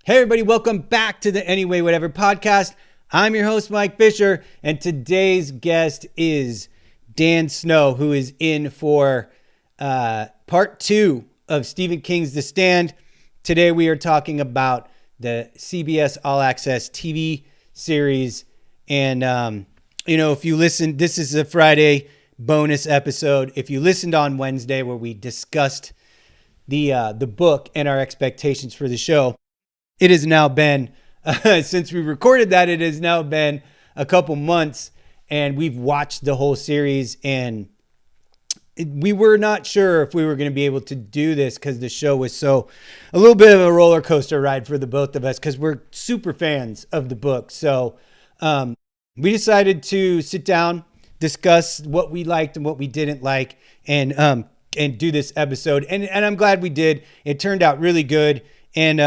Hey everybody, welcome back to the Anyway Whatever podcast. I'm your host, Mike Fisher, and today's guest is Dan Snow, who is in for part 2 of Stephen King's The Stand. Today we are talking about the CBS All Access TV series. And, if you listen, this is a Friday bonus episode. If you listened on Wednesday where we discussed the book and our expectations for the show, it has now been, since we recorded that, it has now been a couple months and we've watched the whole series, and we were not sure if we were going to be able to do this because the show was a little bit of a roller coaster ride for the both of us because we're super fans of the book. So we decided to sit down, discuss what we liked and what we didn't like, and do this episode. And I'm glad we did. It turned out really good. And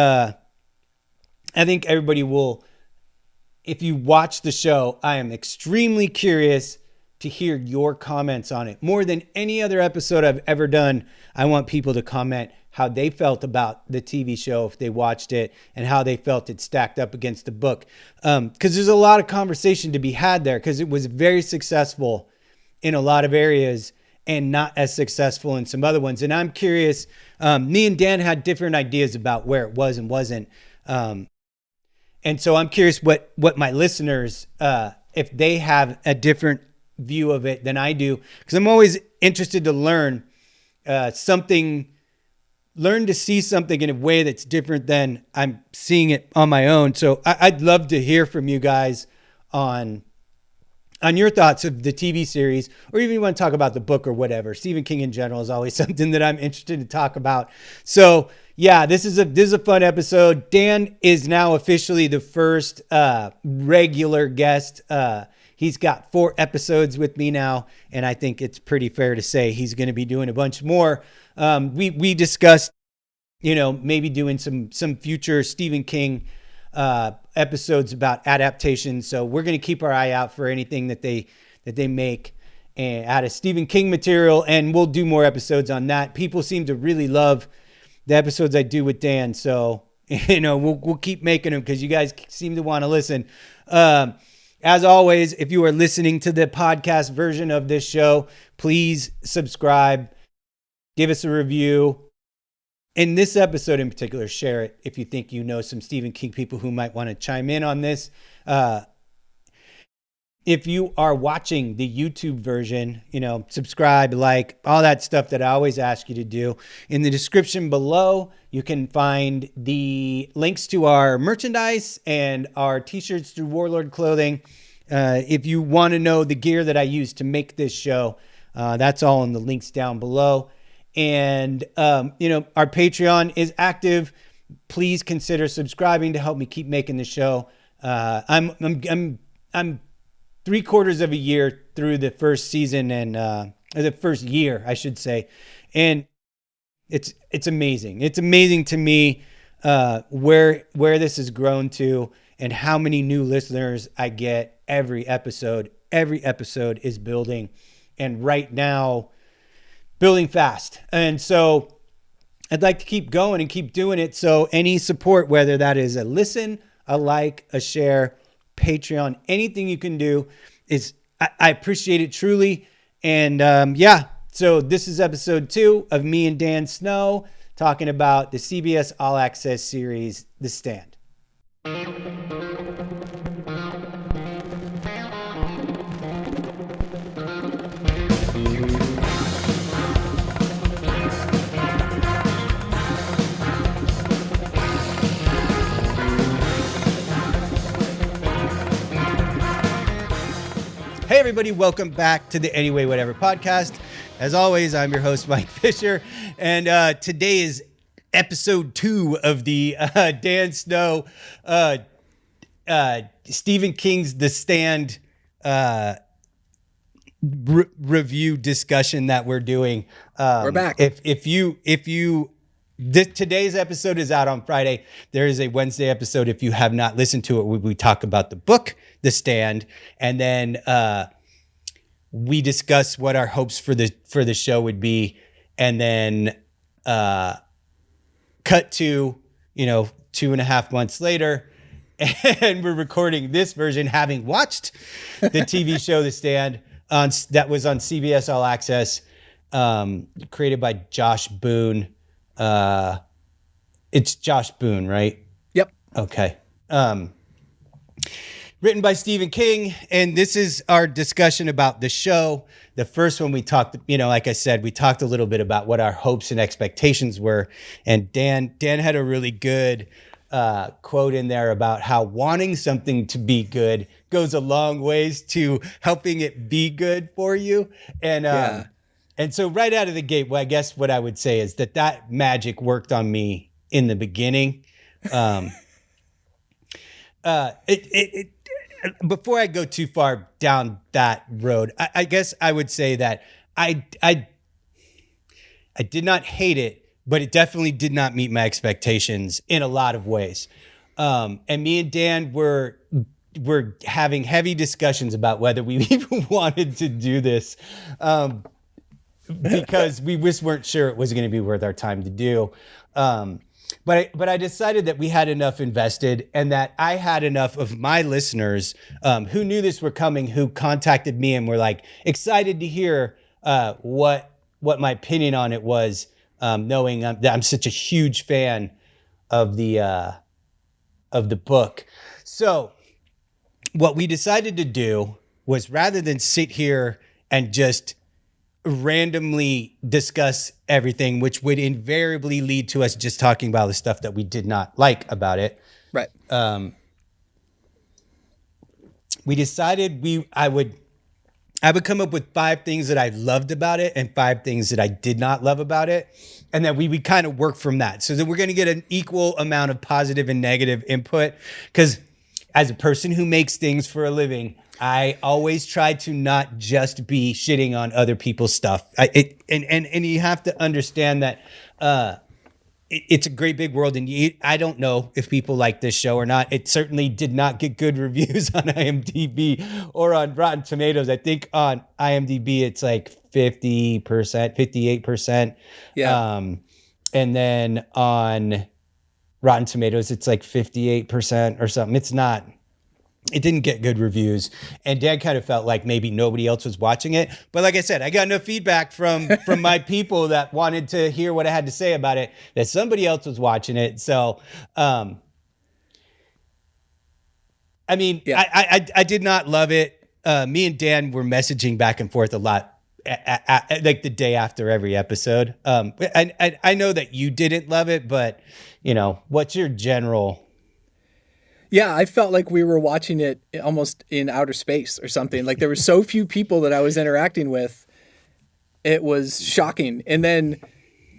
I think everybody will, if you watch the show, I am extremely curious to hear your comments on it. More than any other episode I've ever done, I want people to comment how they felt about the TV show if they watched it and how they felt it stacked up against the book. Because there's a lot of conversation to be had there because it was very successful in a lot of areas and not as successful in some other ones. And I'm curious, me and Dan had different ideas about where it was and wasn't. And so I'm curious what my listeners, if they have a different view of it than I do, because I'm always interested to learn to see something in a way that's different than I'm seeing it on my own. So I'd love to hear from you guys on your thoughts of the TV series, or even you want to talk about the book or whatever. Stephen King in general is always something that I'm interested to talk about. So yeah, this is a fun episode. Dan is now officially the first regular guest. He's got 4 episodes with me now, and I think it's pretty fair to say he's going to be doing a bunch more. We discussed, maybe doing some future Stephen King episodes about adaptations. So we're going to keep our eye out for anything that they make out of Stephen King material, and we'll do more episodes on that. People seem to really love the episodes I do with Dan. So, we'll keep making them because you guys seem to want to listen. As always, if you are listening to the podcast version of this show, please subscribe, give us a review. In this episode in particular, share it if you think you know some Stephen King people who might want to chime in on this. If you are watching the YouTube version, subscribe, like, all that stuff that I always ask you to do. In the description below, you can find the links to our merchandise and our t-shirts through Warlord Clothing. If you want to know the gear that I use to make this show, that's all in the links down below. And, our Patreon is active. Please consider subscribing to help me keep making the show. I'm 3/4 of a year through the first season and the first year, I should say. And it's amazing. It's amazing to me where this has grown to and how many new listeners I get every episode. Every episode is building, and right now building fast. And so I'd like to keep going and keep doing it. So any support, whether that is a listen, a like, a share, Patreon, anything you can do I appreciate it truly. And so this is episode 2 of me and Dan Snow talking about the CBS All Access series, The Stand. Hey everybody, welcome back to the Anyway Whatever podcast. As always, I'm your host, Mike Fisher, and today is episode 2 of the Dan Snow Stephen King's The Stand review discussion that we're doing. We're back. Today's episode is out on Friday. There is a Wednesday episode. If you have not listened to it, we talk about the book, The Stand, and then we discuss what our hopes for the show would be, and then cut to 2.5 months later, and we're recording this version, having watched the TV show The Stand that was on CBS All Access, created by Josh Boone. It's Josh Boone, right? Yep. Okay. Written by Stephen King, and this is our discussion about the show. The first one we talked, like I said, we talked a little bit about what our hopes and expectations were, and Dan had a really good quote in there about how wanting something to be good goes a long ways to helping it be good for you. And and so right out of the gate, well, I guess what I would say is that magic worked on me in the beginning. Before I go too far down that road, I guess I would say that I did not hate it, but it definitely did not meet my expectations in a lot of ways. And me and Dan were having heavy discussions about whether we even wanted to do this, because we just weren't sure it was going to be worth our time to do. But I decided that we had enough invested, and that I had enough of my listeners who knew this were coming, who contacted me and were like excited to hear what my opinion on it was, knowing that I'm such a huge fan of the book. So what we decided to do was, rather than sit here and just randomly discuss everything, which would invariably lead to us just talking about the stuff that we did not like about it. Right. We decided I would come up with 5 things that I loved about it and 5 things that I did not love about it. And then we would kind of work from that, so that we're going to get an equal amount of positive and negative input. Because as a person who makes things for a living, I always try to not just be shitting on other people's stuff. And you have to understand that it's a great big world, and I don't know if people like this show or not. It certainly did not get good reviews on IMDb or on Rotten Tomatoes. I think on IMDb it's like 50%, 58%. Yeah. And then on Rotten Tomatoes it's like 58% or something. It didn't get good reviews, and Dan kind of felt like maybe nobody else was watching it. But like I said, I got enough feedback from my people that wanted to hear what I had to say about it, that somebody else was watching it. So, I mean, yeah. I did not love it. Me and Dan were messaging back and forth a lot, like the day after every episode. I know that you didn't love it, but what's your general? Yeah, I felt like we were watching it almost in outer space or something. Like, there were so few people that I was interacting with. It was shocking. And then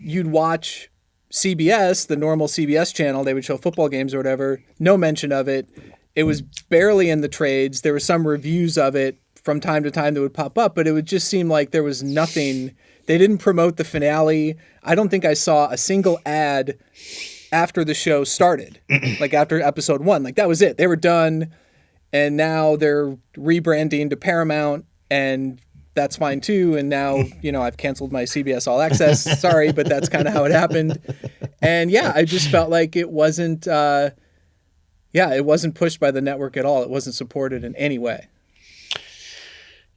you'd watch CBS, the normal CBS channel. They would show football games or whatever. No mention of it. It was barely in the trades. There were some reviews of it from time to time that would pop up, but it would just seem like there was nothing. They didn't promote the finale. I don't think I saw a single ad after the show started, like after episode 1. Like, that was it. They were done, and now they're rebranding to Paramount, and that's fine too. And now, I've canceled my CBS All Access. Sorry, but that's kind of how it happened. And yeah, I just felt like it wasn't, it wasn't pushed by the network at all. It wasn't supported in any way.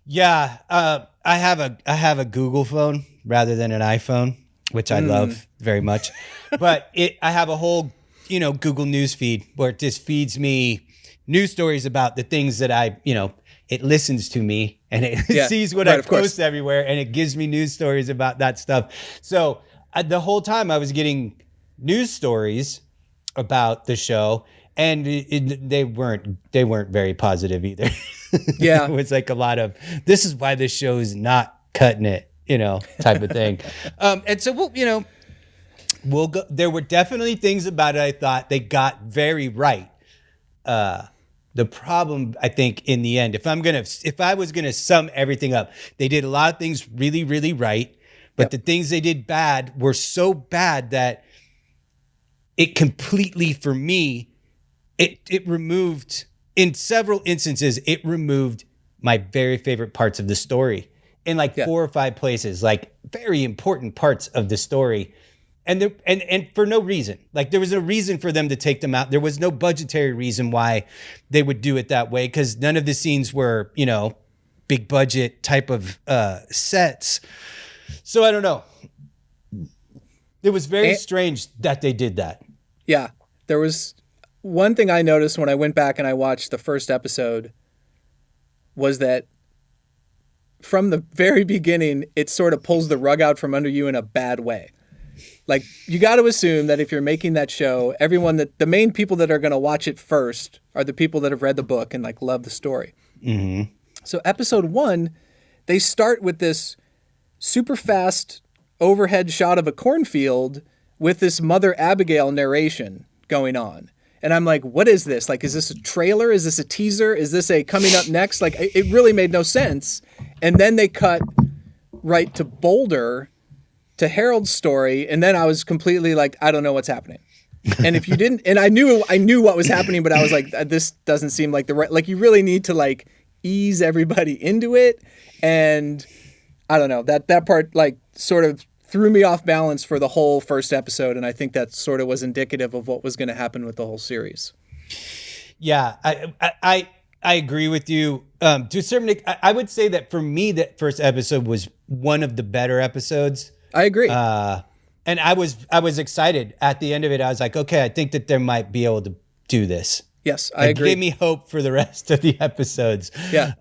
Yeah. I have a Google phone rather than an iPhone, which I love very much. But I have a whole, Google News feed where it just feeds me news stories about the things that it listens to me, and it sees what I post everywhere, and it gives me news stories about that stuff. So the whole time I was getting news stories about the show, and they weren't very positive either. Yeah. It was like a lot of, this is why this show is not cutting it, type of thing. And so we'll go. There were definitely things about it I thought they got very right. The problem, I think, in the end, if I was gonna sum everything up, they did a lot of things really, really right, but the things they did bad were so bad that it completely, for me, it removed, in several instances, it removed my very favorite parts of the story in 4 or 5 places, like very important parts of the story. and for no reason. Like there was a reason for them to take them out. There was no budgetary reason why they would do it that way, because none of the scenes were, big budget type of sets. So I don't know. It was very strange that they did that. Yeah. There was one thing I noticed when I went back and I watched the first episode was that from the very beginning, it sort of pulls the rug out from under you in a bad way. Like, you got to assume that if you're making that show, the main people that are going to watch it first are the people that have read the book and like love the story. Mm-hmm. So episode 1, they start with this super fast overhead shot of a cornfield with this Mother Abigail narration going on. And I'm like, what is this? Like, is this a trailer? Is this a teaser? Is this a coming up next? Like, it really made no sense. And then they cut right to Boulder, to Harold's story, and then I was completely like, I don't know what's happening. And if you didn't, and I knew what was happening, but I was like, this doesn't seem like the right, like you really need to like ease everybody into it. And I don't know, that part like sort of threw me off balance for the whole first episode. And I think that sort of was indicative of what was going to happen with the whole series. Yeah, I agree with you. To a certain extent, I would say that for me, that first episode was one of the better episodes. I agree. And I was excited at the end of it. I was like, okay, I think that they might be able to do this. Yes, I agree. It gave me hope for the rest of the episodes. Yeah.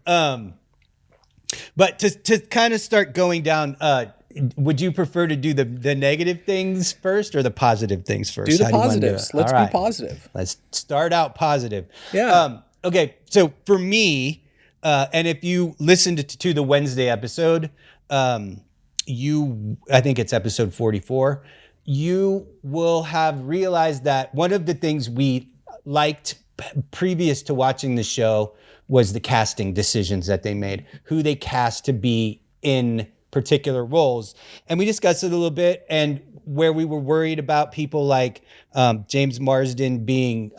But to kind of start going down, would you prefer to do the negative things first or the positive things first? Do the positives. Let's be positive. Let's start out positive. Yeah. Okay. So for me, and if you listened to the Wednesday episode, I think it's episode 44, you will have realized that one of the things we liked previous to watching the show was the casting decisions that they made, who they cast to be in particular roles. And we discussed it a little bit, and where we were worried about people like James Marsden being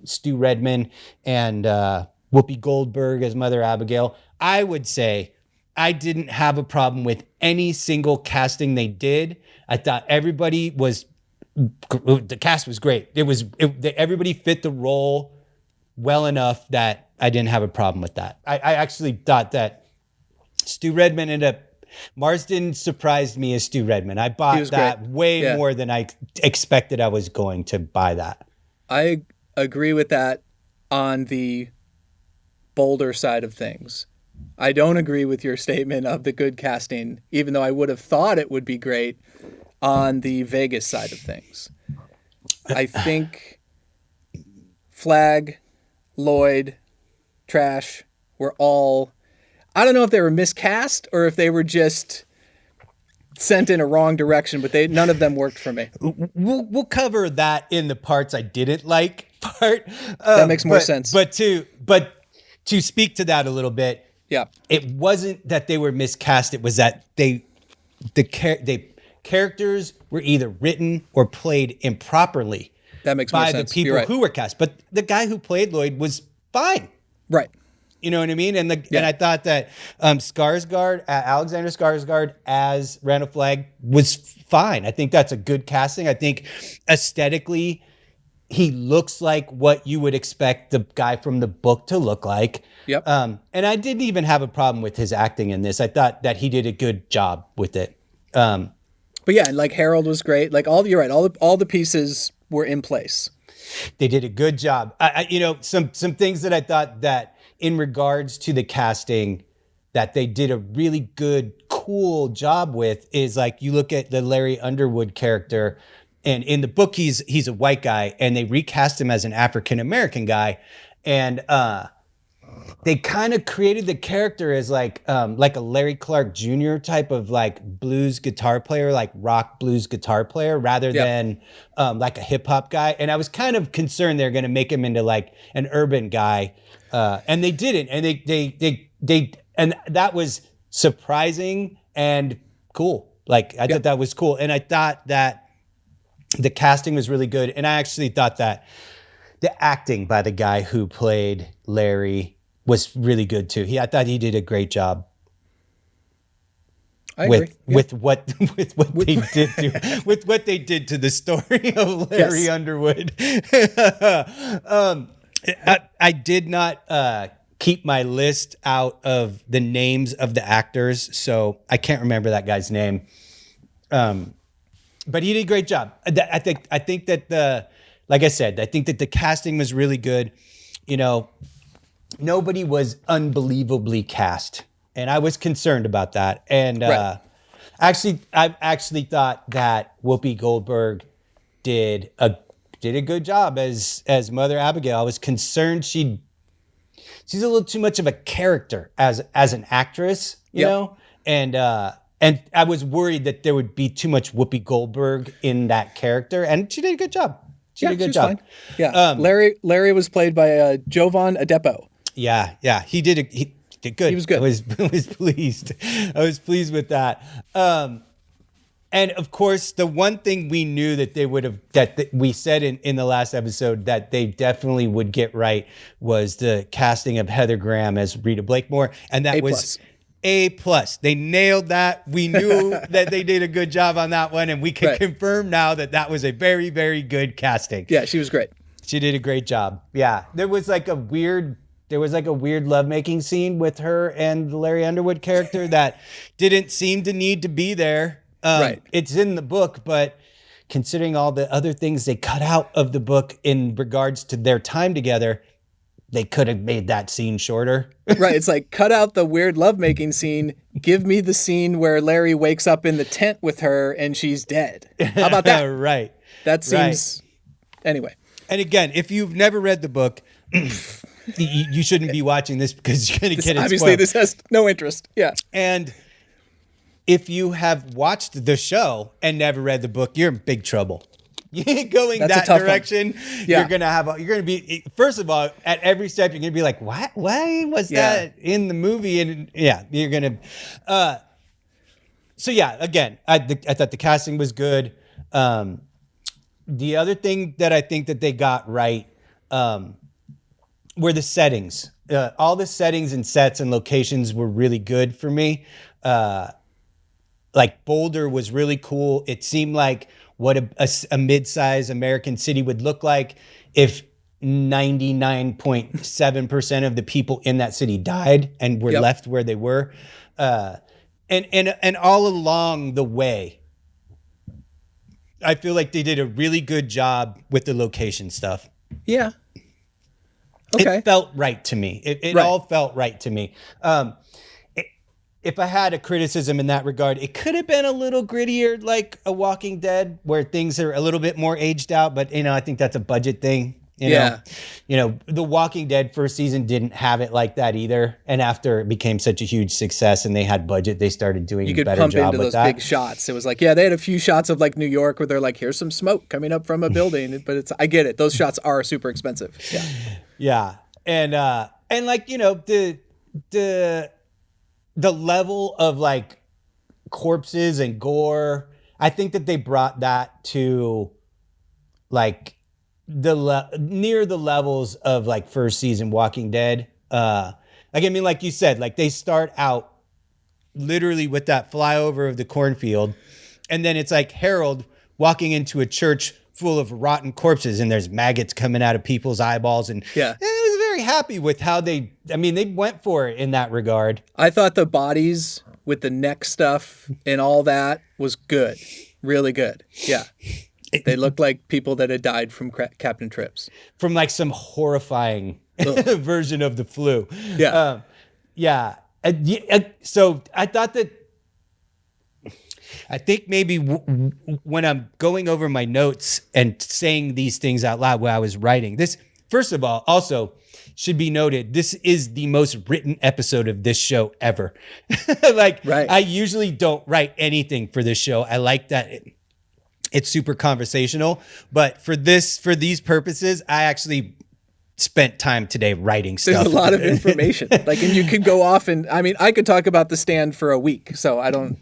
Stu Redman and Whoopi Goldberg as Mother Abigail. I would say I didn't have a problem with any single casting they did. I thought the cast was great. Everybody fit the role well enough that I didn't have a problem with that. I actually thought that Stu Redman Marsden surprised me as Stu Redman. I bought that way more than I expected I was going to buy that. I agree with that on the Boulder side of things. I don't agree with your statement of the good casting, even though I would have thought it would be great on the Vegas side of things. I think Flag, Lloyd, Trash were all, I don't know if they were miscast or if they were just sent in a wrong direction, but none of them worked for me. We'll cover that in the parts I didn't like part. That makes more sense. But to speak to that a little bit, yeah, it wasn't that they were miscast. It was that the characters were either written or played improperly. That makes more sense. By the people who were cast. But the guy who played Lloyd was fine. Right. You know what I mean? And I thought that Skarsgård, Alexander Skarsgård as Randall Flagg was fine. I think that's a good casting. I think aesthetically, he looks like what you would expect the guy from the book to look like. Yep. And I didn't even have a problem with his acting in this. I thought that he did a good job with it. But yeah, like Harold was great. Like you're right. All the pieces were in place. They did a good job. Some things that I thought that in regards to the casting that they did a really good, cool job with is like, you look at the Larry Underwood character, and in the book, he's a white guy, and they recast him as an African-American guy. And they kind of created the character as like a Larry Clark Jr. type of like blues guitar player, like rock blues guitar player, rather than like a hip hop guy. And I was kind of concerned they're going to make him into like an urban guy. And they didn't. And they and that was surprising and cool. Like I thought that was cool. And I thought that the casting was really good. And I actually thought that the acting by the guy who played Larry was really good too. I thought he did a great job. I agree. with what they did to the story of Larry Underwood. I did not keep my list out of the names of the actors, so I can't remember that guy's name. But he did a great job. I think that like I said, I think that the casting was really good. You know, nobody was unbelievably cast, and I was concerned about that. And I actually thought that Whoopi Goldberg did a good job as Mother Abigail. I was concerned she's a little too much of a character as an actress, you know, and I was worried that there would be too much Whoopi Goldberg in that character, and she did a good job. She did a good job. Fine. Yeah, Larry was played by Jovan Adepo. Yeah, he did good. He was good. I was pleased. I was pleased with that. And of course, the one thing we knew that they would have, that we said in the last episode that they definitely would get right was the casting of Heather Graham as Rita Blakemore, and that was A+. They nailed that. We knew that they did a good job on that one, and we can confirm now that was a very, very good casting. Yeah, she was great. She did a great job. Yeah, there was like a weird lovemaking scene with her and the Larry Underwood character that didn't seem to need to be there. It's in the book, but considering all the other things they cut out of the book in regards to their time together, they could have made that scene shorter. Right. It's like, cut out the weird lovemaking scene. Give me the scene where Larry wakes up in the tent with her and she's dead. How about that? Right. That seems... Anyway. And again, if you've never read the book, you shouldn't be watching this because you're going to get it obviously spoiled. This has no interest. Yeah. And if you have watched the show and never read the book, you're in big trouble. Going that direction, you're gonna be, first of all, at every step you're gonna be like, why was that in the movie? And you're gonna again, I thought the casting was good. The other thing that I think that they got right were the settings. All the settings and sets and locations were really good for me. Like Boulder was really cool. It seemed like what a mid-sized American city would look like if 99.7% of the people in that city died and were left where they were. And all along the way, I feel like they did a really good job with the location stuff. Yeah. Okay. It felt right to me. It all felt right to me. If I had a criticism in that regard, it could have been a little grittier, like a Walking Dead, where things are a little bit more aged out. But I think that's a budget thing. You know, The Walking Dead first season didn't have it like that either. And after it became such a huge success and they had budget, they started doing a better job with that. You could pump into those big shots. It was like, they had a few shots of like New York where they're like, here's some smoke coming up from a building. But I get it. Those shots are super expensive. Yeah. Yeah. And like, the level of like corpses and gore, I think that they brought that to like near the levels of like first season Walking Dead. Like you said, like they start out literally with that flyover of the cornfield, and then it's like Harold walking into a church full of rotten corpses, and there's maggots coming out of people's eyeballs, and I was very happy with how they went for it in that regard. I thought the bodies with the neck stuff and all that was good. Really good. Yeah. They looked like people that had died from Captain Trips. From like some horrifying version of the flu. Yeah. So I thought that, I think maybe when I'm going over my notes and saying these things out loud while I was writing this, first of all, also should be noted, this is the most written episode of this show ever. I usually don't write anything for this show. I like that it's super conversational, but for these purposes, I actually spent time today writing stuff. There's a lot of information. And you could go off and, I could talk about The Stand for a week, so I don't...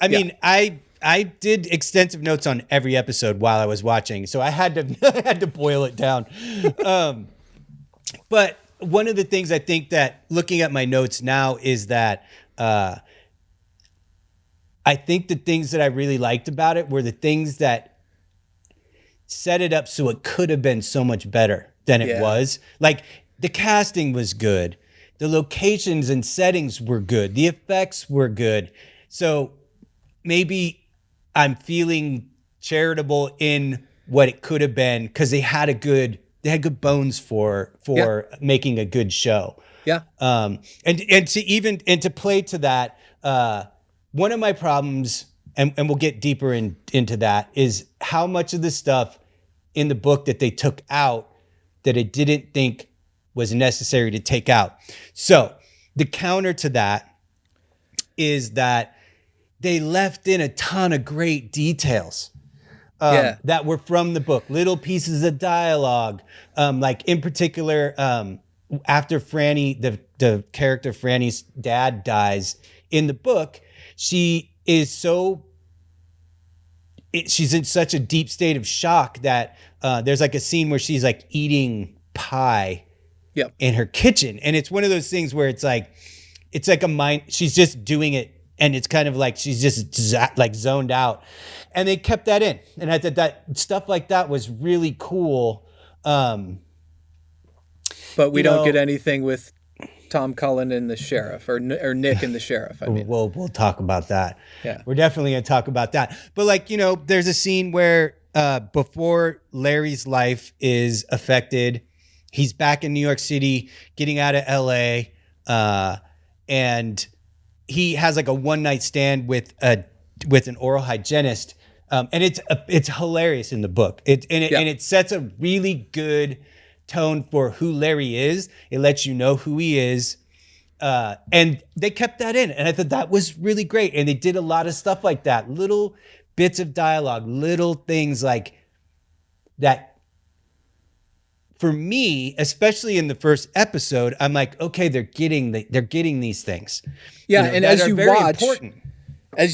I did extensive notes on every episode while I was watching, so I had to boil it down. But one of the things I think that looking at my notes now is that I think the things that I really liked about it were the things that set it up so it could have been so much better than it was. Like the casting was good. The locations and settings were good. The effects were good. So maybe I'm feeling charitable in what it could have been because they had good bones for making a good show. Yeah. And to play to that, one of my problems, and we'll get deeper into that, is how much of the stuff in the book that they took out that I didn't think was necessary to take out. So the counter to that is that they left in a ton of great details that were from the book, little pieces of dialogue. Like in particular, after Franny, the character Franny's dad dies in the book, she is she's in such a deep state of shock that there's like a scene where she's like eating pie in her kitchen. And it's one of those things where it's like a mind, she's just doing it. And it's kind of like she's just like zoned out. And they kept that in. And I thought that stuff like that was really cool. But we don't get anything with Tom Cullen and the sheriff or Nick and the sheriff. I mean, we'll talk about that. Yeah, we're definitely going to talk about that. But like, there's a scene where before Larry's life is affected, he's back in New York City, getting out of LA. And he has like a one night stand with an oral hygienist. And it's hilarious in the book. And it sets a really good tone for who Larry is. It lets you know who he is. And they kept that in. And I thought that was really great. And they did a lot of stuff like that. Little bits of dialogue, little things like that. For me, especially in the first episode, I'm like, okay, they're getting these things. Yeah, and as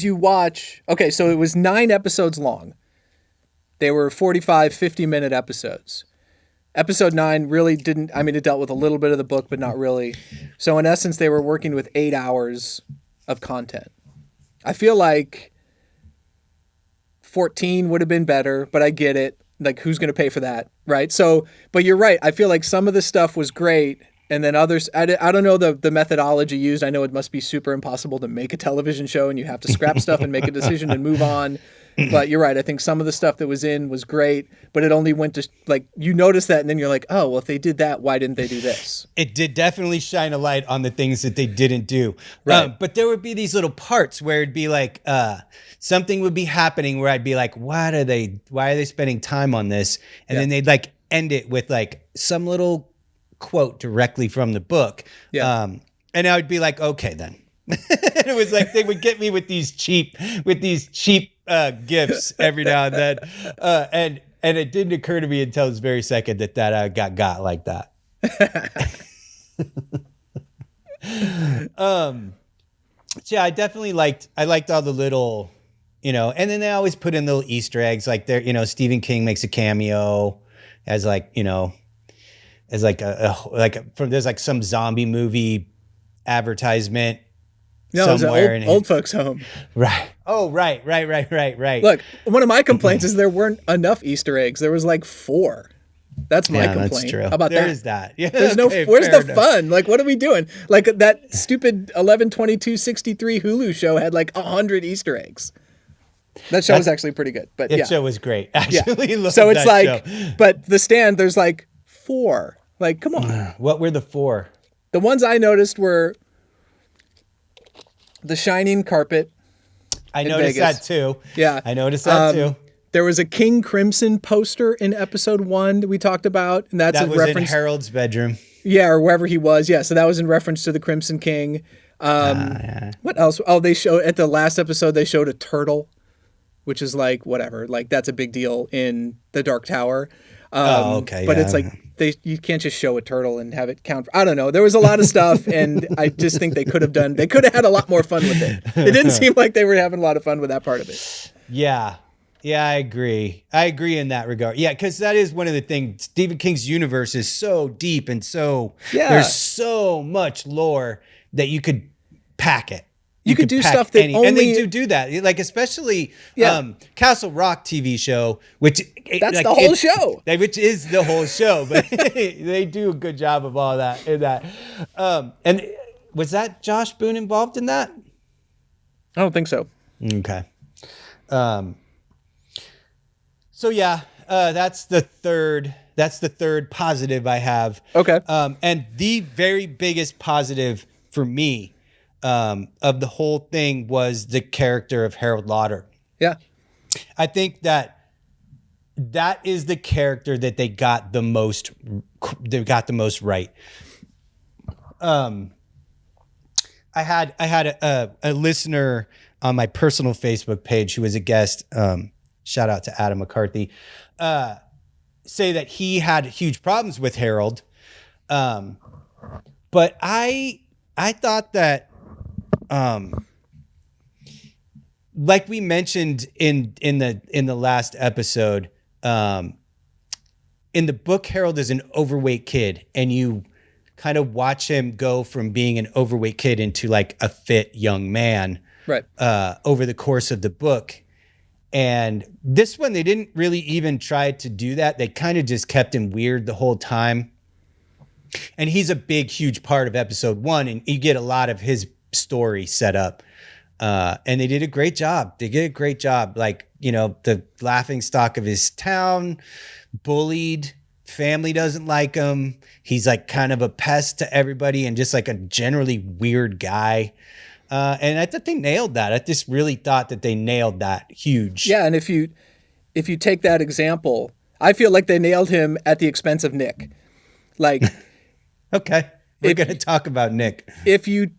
you watch, okay, so it was 9 episodes long. They were 45, 50-minute episodes. Episode 9 really didn't, it dealt with a little bit of the book, but not really. So in essence, they were working with 8 hours of content. I feel like 14 would have been better, but I get it. Like, who's going to pay for that, right? So, but you're right. I feel like some of the stuff was great, and then others, I don't know the methodology used. I know it must be super impossible to make a television show, and you have to scrap stuff and make a decision and move on. But you're right. I think some of the stuff that was in was great, but it only went to, like, you notice that, and then you're like, oh, well, if they did that, why didn't they do this? It did definitely shine a light on the things that they didn't do. Right. But there would be these little parts where it'd be like, something would be happening where I'd be like, why are they spending time on this? And then they'd like end it with like some little quote directly from the book. Yeah. And I would be like, okay, then. It was like they would get me with these cheap gifts every now and then. And it didn't occur to me until this very second that got like that. Yeah, I definitely liked all the little, and then they always put in little Easter eggs, like Stephen King makes a cameo as like, as like there's like some zombie movie advertisement. No, it's an old folks home. Right. Oh, right. Look, one of my complaints is there weren't enough Easter eggs. There was like 4. That's my complaint. That's true. How about there that? There is that. Yeah, There's where's the fun? Like, what are we doing? Like that stupid 11/22/63 Hulu show had like 100 Easter eggs. That show was actually pretty good. But that show was great. Actually, yeah. So it's like, show. But The Stand, there's like 4. Like, come on. What were the 4? The ones I noticed were the shining carpet. I noticed Vegas. that too. Yeah. I noticed that too. There was a King Crimson poster in episode 1 that we talked about. And that's that a was reference. In Harold's bedroom. Yeah, or wherever he was. Yeah, so that was in reference to the Crimson King. Yeah. What else? Oh, they showed at the last episode, they showed a turtle, which is like, whatever. Like, that's a big deal in the Dark Tower. Okay. But it's like, you can't just show a turtle and have it count. I don't know. There was a lot of stuff, and I just think they could have had a lot more fun with it. It didn't seem like they were having a lot of fun with that part of it. Yeah. Yeah, I agree. I agree in that regard. Yeah, because that is one of the things. Stephen King's universe is so deep and there's so much lore that you could pack it You could do pack stuff that and they do that, like especially Castle Rock TV show, which that's the whole show, which is the whole show, but they do a good job of all that in that. And was that Josh Boone involved in that? I don't think so. Okay. So yeah, that's the third positive I have. Okay. And the very biggest positive for me of the whole thing was the character of Harold Lauder. Yeah. I think that is the character that they got the most right. I had a listener on my personal Facebook page who was a guest, shout out to Adam McCarthy, say that he had huge problems with Harold. But I thought that, like we mentioned in the last episode, in the book, Harold is an overweight kid, and you kind of watch him go from being an overweight kid into like a fit young man, right? Over the course of the book. And this one, they didn't really even try to do that. They kind of just kept him weird the whole time. And he's a big, huge part of episode 1, and you get a lot of his story set up. And they did a great job. They did a great job. Like, the laughing stock of his town, bullied, family doesn't like him. He's like kind of a pest to everybody and just like a generally weird guy. And I thought they nailed that. I just really thought that they nailed that huge. Yeah. And if you take that example, I feel like they nailed him at the expense of Nick. Like, okay, we're going to talk about Nick. If you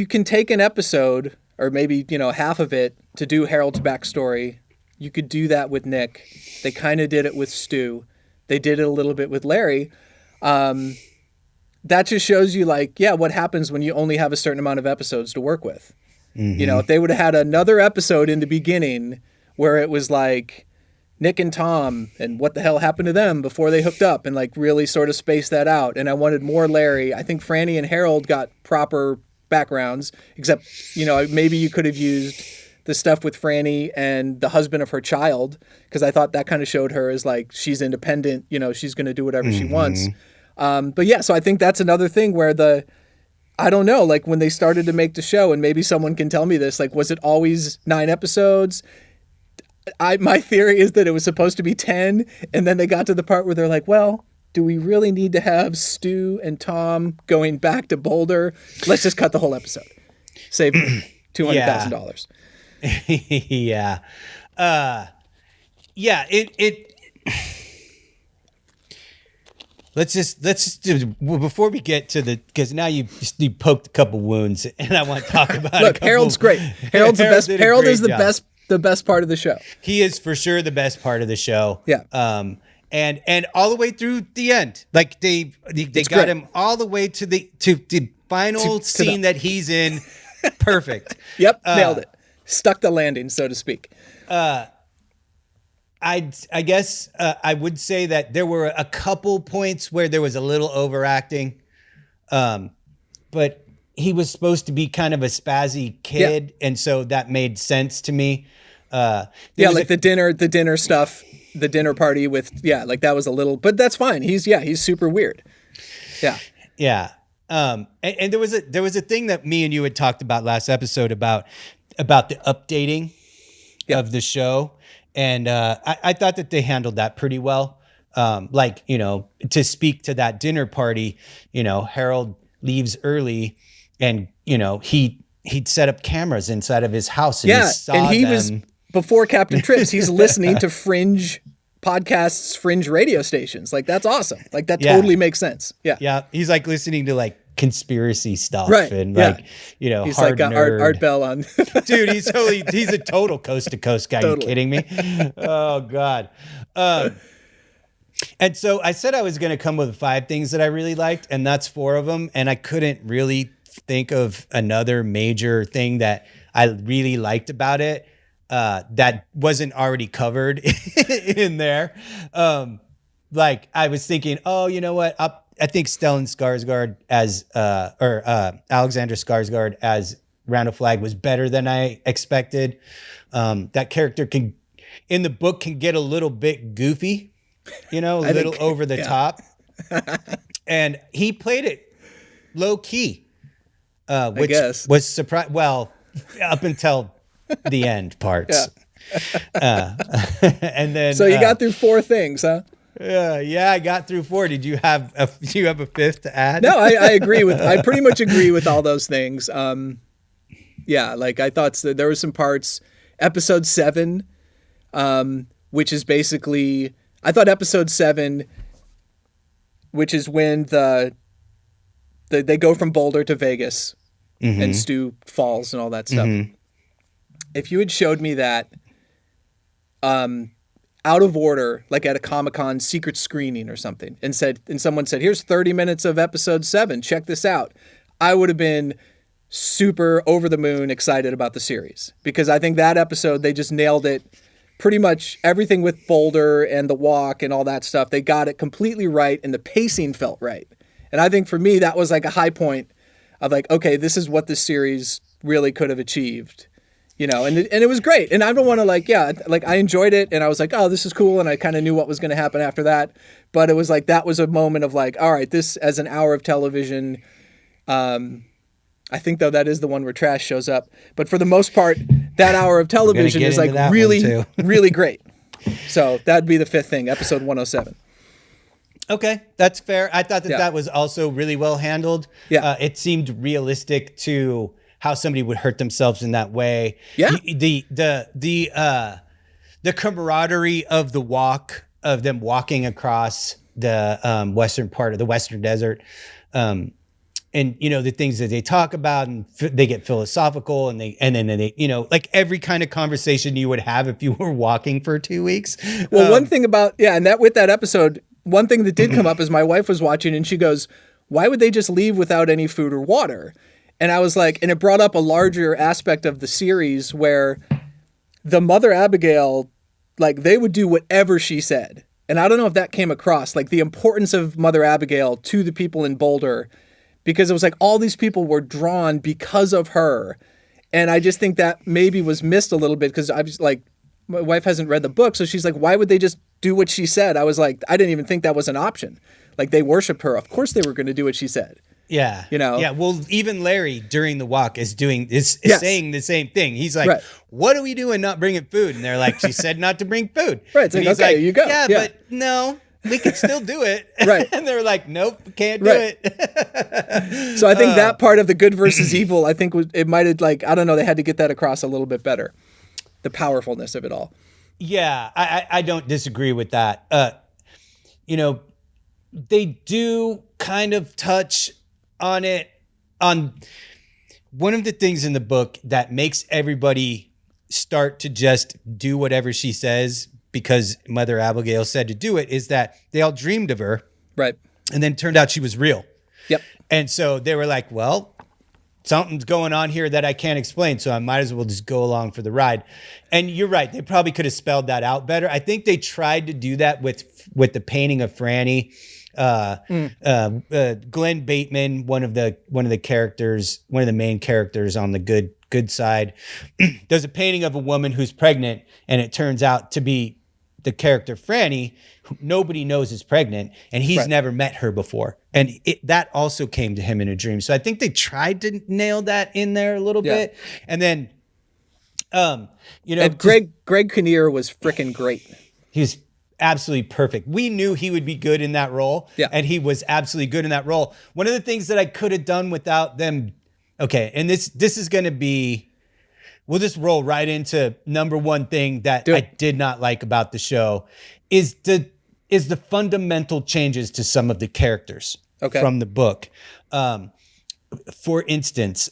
can take an episode or maybe, half of it to do Harold's backstory, you could do that with Nick. They kind of did it with Stu. They did it a little bit with Larry. That just shows you what happens when you only have a certain amount of episodes to work with. Mm-hmm. If they would have had another episode in the beginning where it was like Nick and Tom and what the hell happened to them before they hooked up and like really sort of space that out. And I wanted more Larry. I think Franny and Harold got proper backgrounds, except, maybe you could have used the stuff with Franny and the husband of her child, because I thought that kind of showed her as like she's independent, she's going to do whatever she wants. But yeah, so I think that's another thing where I don't know, like when they started to make the show, and maybe someone can tell me this, like, was it always 9 episodes? My theory is that it was supposed to be 10, and then they got to the part where they're like, well, do we really need to have Stu and Tom going back to Boulder? Let's just cut the whole episode. Save $200,000. Yeah. Let's just do, before we get to because now you poked a couple wounds, and I want to talk about. Look, Harold's great. Harold's the best. Harold is the best part of the show. He is for sure the best part of the show. Yeah. And all the way through the end, like they got him all the way to the final scene that he's in. Perfect. Yep, nailed it. Stuck the landing, so to speak. I guess I would say that there were a couple points where there was a little overacting, but he was supposed to be kind of a spazzy kid, and so that made sense to me. The dinner stuff, the dinner party with like that was a little, but that's fine. He's super weird. Yeah. And there was a thing that me and you had talked about last episode about the updating of the show. And I thought that they handled that pretty well. To speak to that dinner party, Harold leaves early, and, he'd set up cameras inside of his house. And he was, before Captain Trips, he's listening to Fringe podcasts, Fringe radio stations. Like, that's awesome. Like, that totally makes sense. Yeah. Yeah. He's like listening to like conspiracy stuff, right? And he's hard like nerd. Art Bell on. Dude, he's a total coast to coast guy. Totally. You kidding me? Oh God. And so I said I was going to come with 5 things that I really liked, and that's 4 of them. And I couldn't really think of another major thing that I really liked about it that wasn't already covered in there. Like I was thinking, oh, you know what? I think Stellan Skarsgård as Alexander Skarsgård as Round of Flag was better than I expected. That character in the book can get a little bit goofy, a little over the top. And he played it low key, which was surprised. Well, up until the end parts. And then so you got through 4 things, huh? Yeah, I got through 4. Did you have a fifth to add? No, I pretty much agree with all those things. Like I thought there were some parts, episode 7, which is basically, I thought episode 7, which is when they go from Boulder to Vegas and Stu falls and all that stuff. If you had showed me that, out of order, like at a Comic-Con secret screening or something, and someone said, here's 30 minutes of episode 7, check this out, I would have been super over the moon excited about the series, because I think that episode, they just nailed it. Pretty much everything with Boulder and the walk and all that stuff, they got it completely right, and the pacing felt right. And I think for me, that was like a high point of like, okay, this is what this series really could have achieved. And it was great. And I don't want to I enjoyed it, and I was like, oh, this is cool. And I kind of knew what was going to happen after that. But it was like, that was a moment of like, all right, this as an hour of television. I think though that is the one where trash shows up. But for the most part, that hour of television is like really, really great. So that'd be the 5th thing, episode 107. Okay, that's fair. I thought that was also really well handled. Yeah. It seemed realistic to how somebody would hurt themselves in that way. Yeah. The camaraderie of the walk, of them walking across the western part of the Western Desert, and the things that they talk about, and they get philosophical, and then they like every kind of conversation you would have if you were walking for 2 weeks. Well, one thing about with that episode, one thing that did come up is my wife was watching, and she goes, "Why would they just leave without any food or water?" And I was like, and it brought up a larger aspect of the series where the Mother Abigail, like, they would do whatever she said. And I don't know if that came across, like the importance of Mother Abigail to the people in Boulder, because it was like all these people were drawn because of her. And I just think that maybe was missed a little bit, because I was like, my wife hasn't read the book. So she's like, why would they just do what she said? I was like, I didn't even think that was an option. Like, they worshiped her. Of course they were going to do what she said. Yeah. Yeah. Well, even Larry during the walk is saying the same thing. He's like, what are we doing not bringing food? And they're like, she said not to bring food. Right. It's like, okay, you go. Yeah, but no, we can still do it. Right. And they're like, nope, can't do it. So I think that part of the good versus evil, I think it might have, like, I don't know, they had to get that across a little bit better. The powerfulness of it all. Yeah, I don't disagree with that. They do kind of touch on it. On one of the things in the book that makes everybody start to just do whatever she says because Mother Abigail said to do it is that they all dreamed of her. Right. And then it turned out she was real. Yep. And so they were like, well, something's going on here that I can't explain, so I might as well just go along for the ride. And you're right. They probably could have spelled that out better. I think they tried to do that with the painting of Franny. Glenn Bateman, one of the characters, one of the main characters on the good side, there's a painting of a woman who's pregnant, and it turns out to be the character Franny, who nobody knows is pregnant, and he's never met her before. And that also came to him in a dream. So I think they tried to nail that in there a little bit. And then, and Greg Kinnear was freaking great. He was absolutely perfect. We knew he would be good in that role, and he was absolutely good in that role. One of the things that I could have done without them, and this is going to be, we'll just roll right into number one thing that I did not like about the show is the fundamental changes to some of the characters from the book. For instance,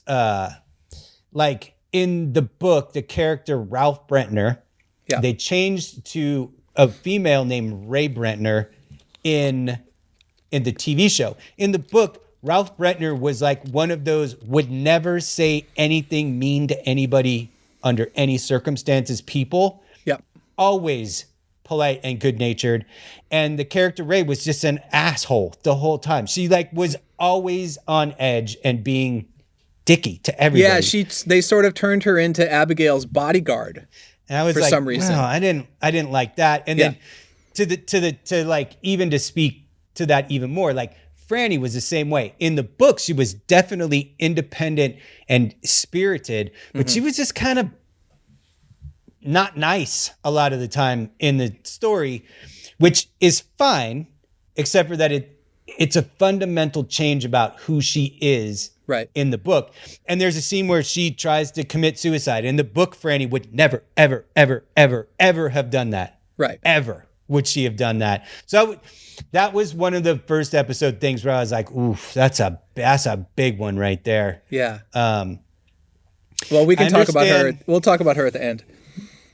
like in the book, the character Ralph Brentner, they changed to a female named Ray Brentner in the TV show. In the book, Ralph Brentner was like one of those would never say anything mean to anybody under any circumstances people. Yep. Always polite and good-natured. And the character Ray was just an asshole the whole time. She like was always on edge and being dicky to everybody. Yeah, they sort of turned her into Abigail's bodyguard. And I was for like, some reason. wow, I didn't like that. And then to speak to that even more, like Franny was the same way. In the book, she was definitely independent and spirited, but she was just kind of not nice a lot of the time in the story, which is fine, except for that it's a fundamental change about who she is in the book. And there's a scene where she tries to commit suicide. In the book, Franny would never, ever, ever, ever, ever have done that. Right. Ever would she have done that. So that was one of the first episode things where I was like, oof, that's a big one right there. Yeah. Well, we can talk about her. We'll talk about her at the end.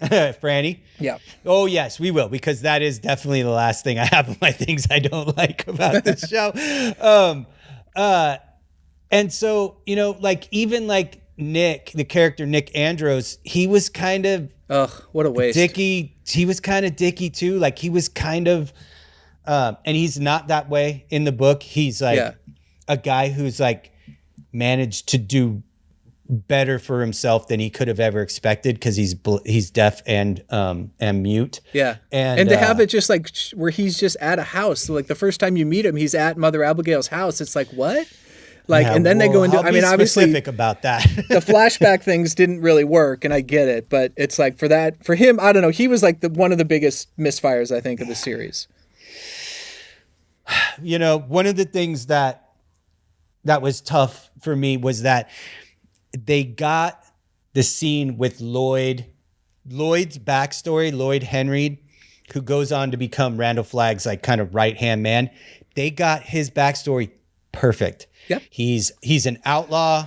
Franny? Yeah. Oh, yes, we will, because that is definitely the last thing I have of my things I don't like about this show. And so, like, even like Nick, the character Nick Andros, he was kind of... Ugh, what a waste. Dicky. He was kind of dicky too. Like he was kind of... and he's not that way in the book. He's like a guy who's like managed to do better for himself than he could have ever expected because he's deaf and mute. Yeah. And to have it just like where he's just at a house. So like the first time you meet him, he's at Mother Abigail's house. It's like, what? Like, and then they go into, I mean, obviously specific about that. The flashback things didn't really work, and I get it, but it's like for him, I don't know. He was like one of the biggest misfires, I think, of the series. One of the things that was tough for me was that they got the scene with Lloyd's backstory, Lloyd Henry, who goes on to become Randall Flagg's like kind of right-hand man. They got his backstory perfect. Yep. He's an outlaw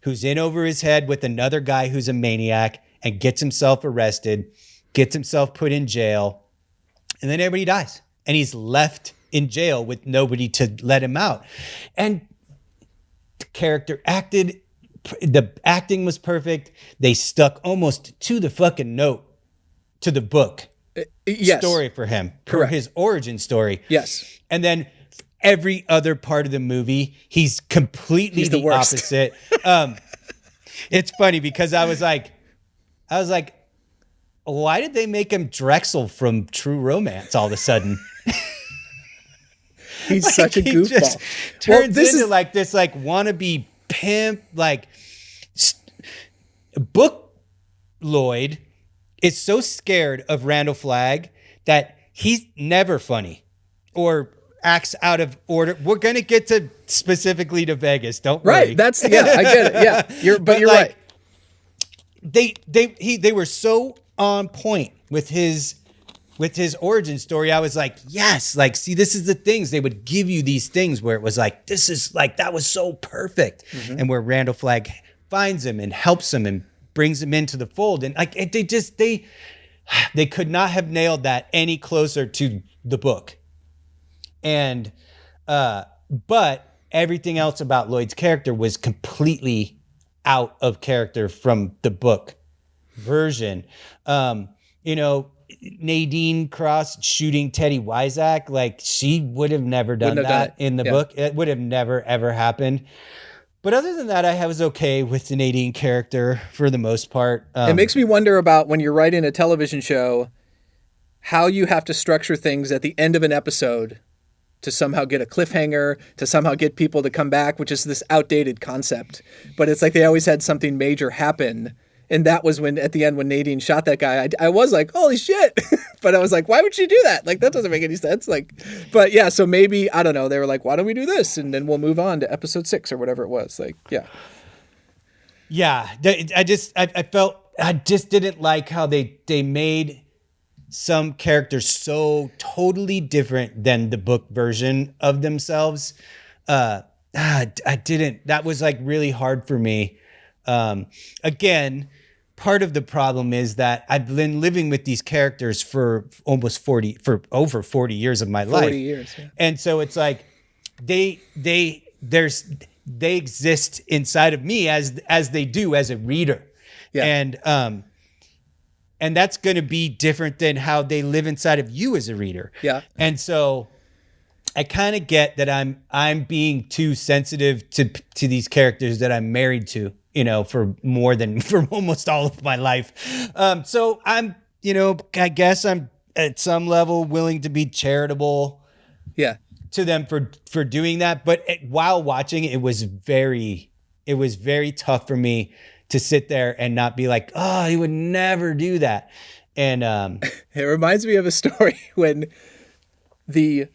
who's in over his head with another guy who's a maniac and gets himself arrested, gets himself put in jail, and then everybody dies. And he's left in jail with nobody to let him out. And the acting was perfect. They stuck almost to the fucking note to the book story for him. Correct. For his origin story. Yes. And then every other part of the movie, he's completely the opposite. It's funny because I was like, why did they make him Drexel from True Romance all of a sudden? He's like, such a goofball. Just turns into like this like wannabe pimp. Like Book Lloyd is so scared of Randall Flagg that he's never funny or acts out of order. We're gonna get to specifically to Vegas. Don't worry. Right. That's I get it. Yeah. You're right. They were so on point with his origin story. I was like, yes, like, see, this is the things they would give you, these things where it was like, this is like, that was so perfect. Mm-hmm. And where Randall Flagg finds him and helps him and brings him into the fold. And like, they could not have nailed that any closer to the book. And, but everything else about Lloyd's character was completely out of character from the book version. Nadine Cross shooting Teddy Wyzak, like she would have never done that in the book. It would have never, ever happened. But other than that, I was okay with the Nadine character for the most part. It makes me wonder about when you're writing a television show, how you have to structure things at the end of an episode to somehow get a cliffhanger, to somehow get people to come back, which is this outdated concept. But it's like they always had something major happen. And that was when, at the end, when Nadine shot that guy, I was like, holy shit. But I was like, why would she do that? Like, that doesn't make any sense. Like, but yeah, so maybe, I don't know. They were like, why don't we do this? And then we'll move on to episode 6 or whatever it was. Like, yeah. Yeah. I just didn't like how they made some characters so totally different than the book version of themselves. That was like really hard for me. Again, part of the problem is that I've been living with these characters for over 40 years of my life. 40 years, yeah. And so it's like they exist inside of me as they do as a reader. Yeah. And that's going to be different than how they live inside of you as a reader. Yeah. And so I kind of get that I'm being too sensitive to these characters that I'm married to, for almost all of my life. So I'm, I guess I'm at some level willing to be charitable. Yeah. To them for doing that, but while watching it was very tough for me to sit there and not be like, oh, he would never do that. And it reminds me of a story when the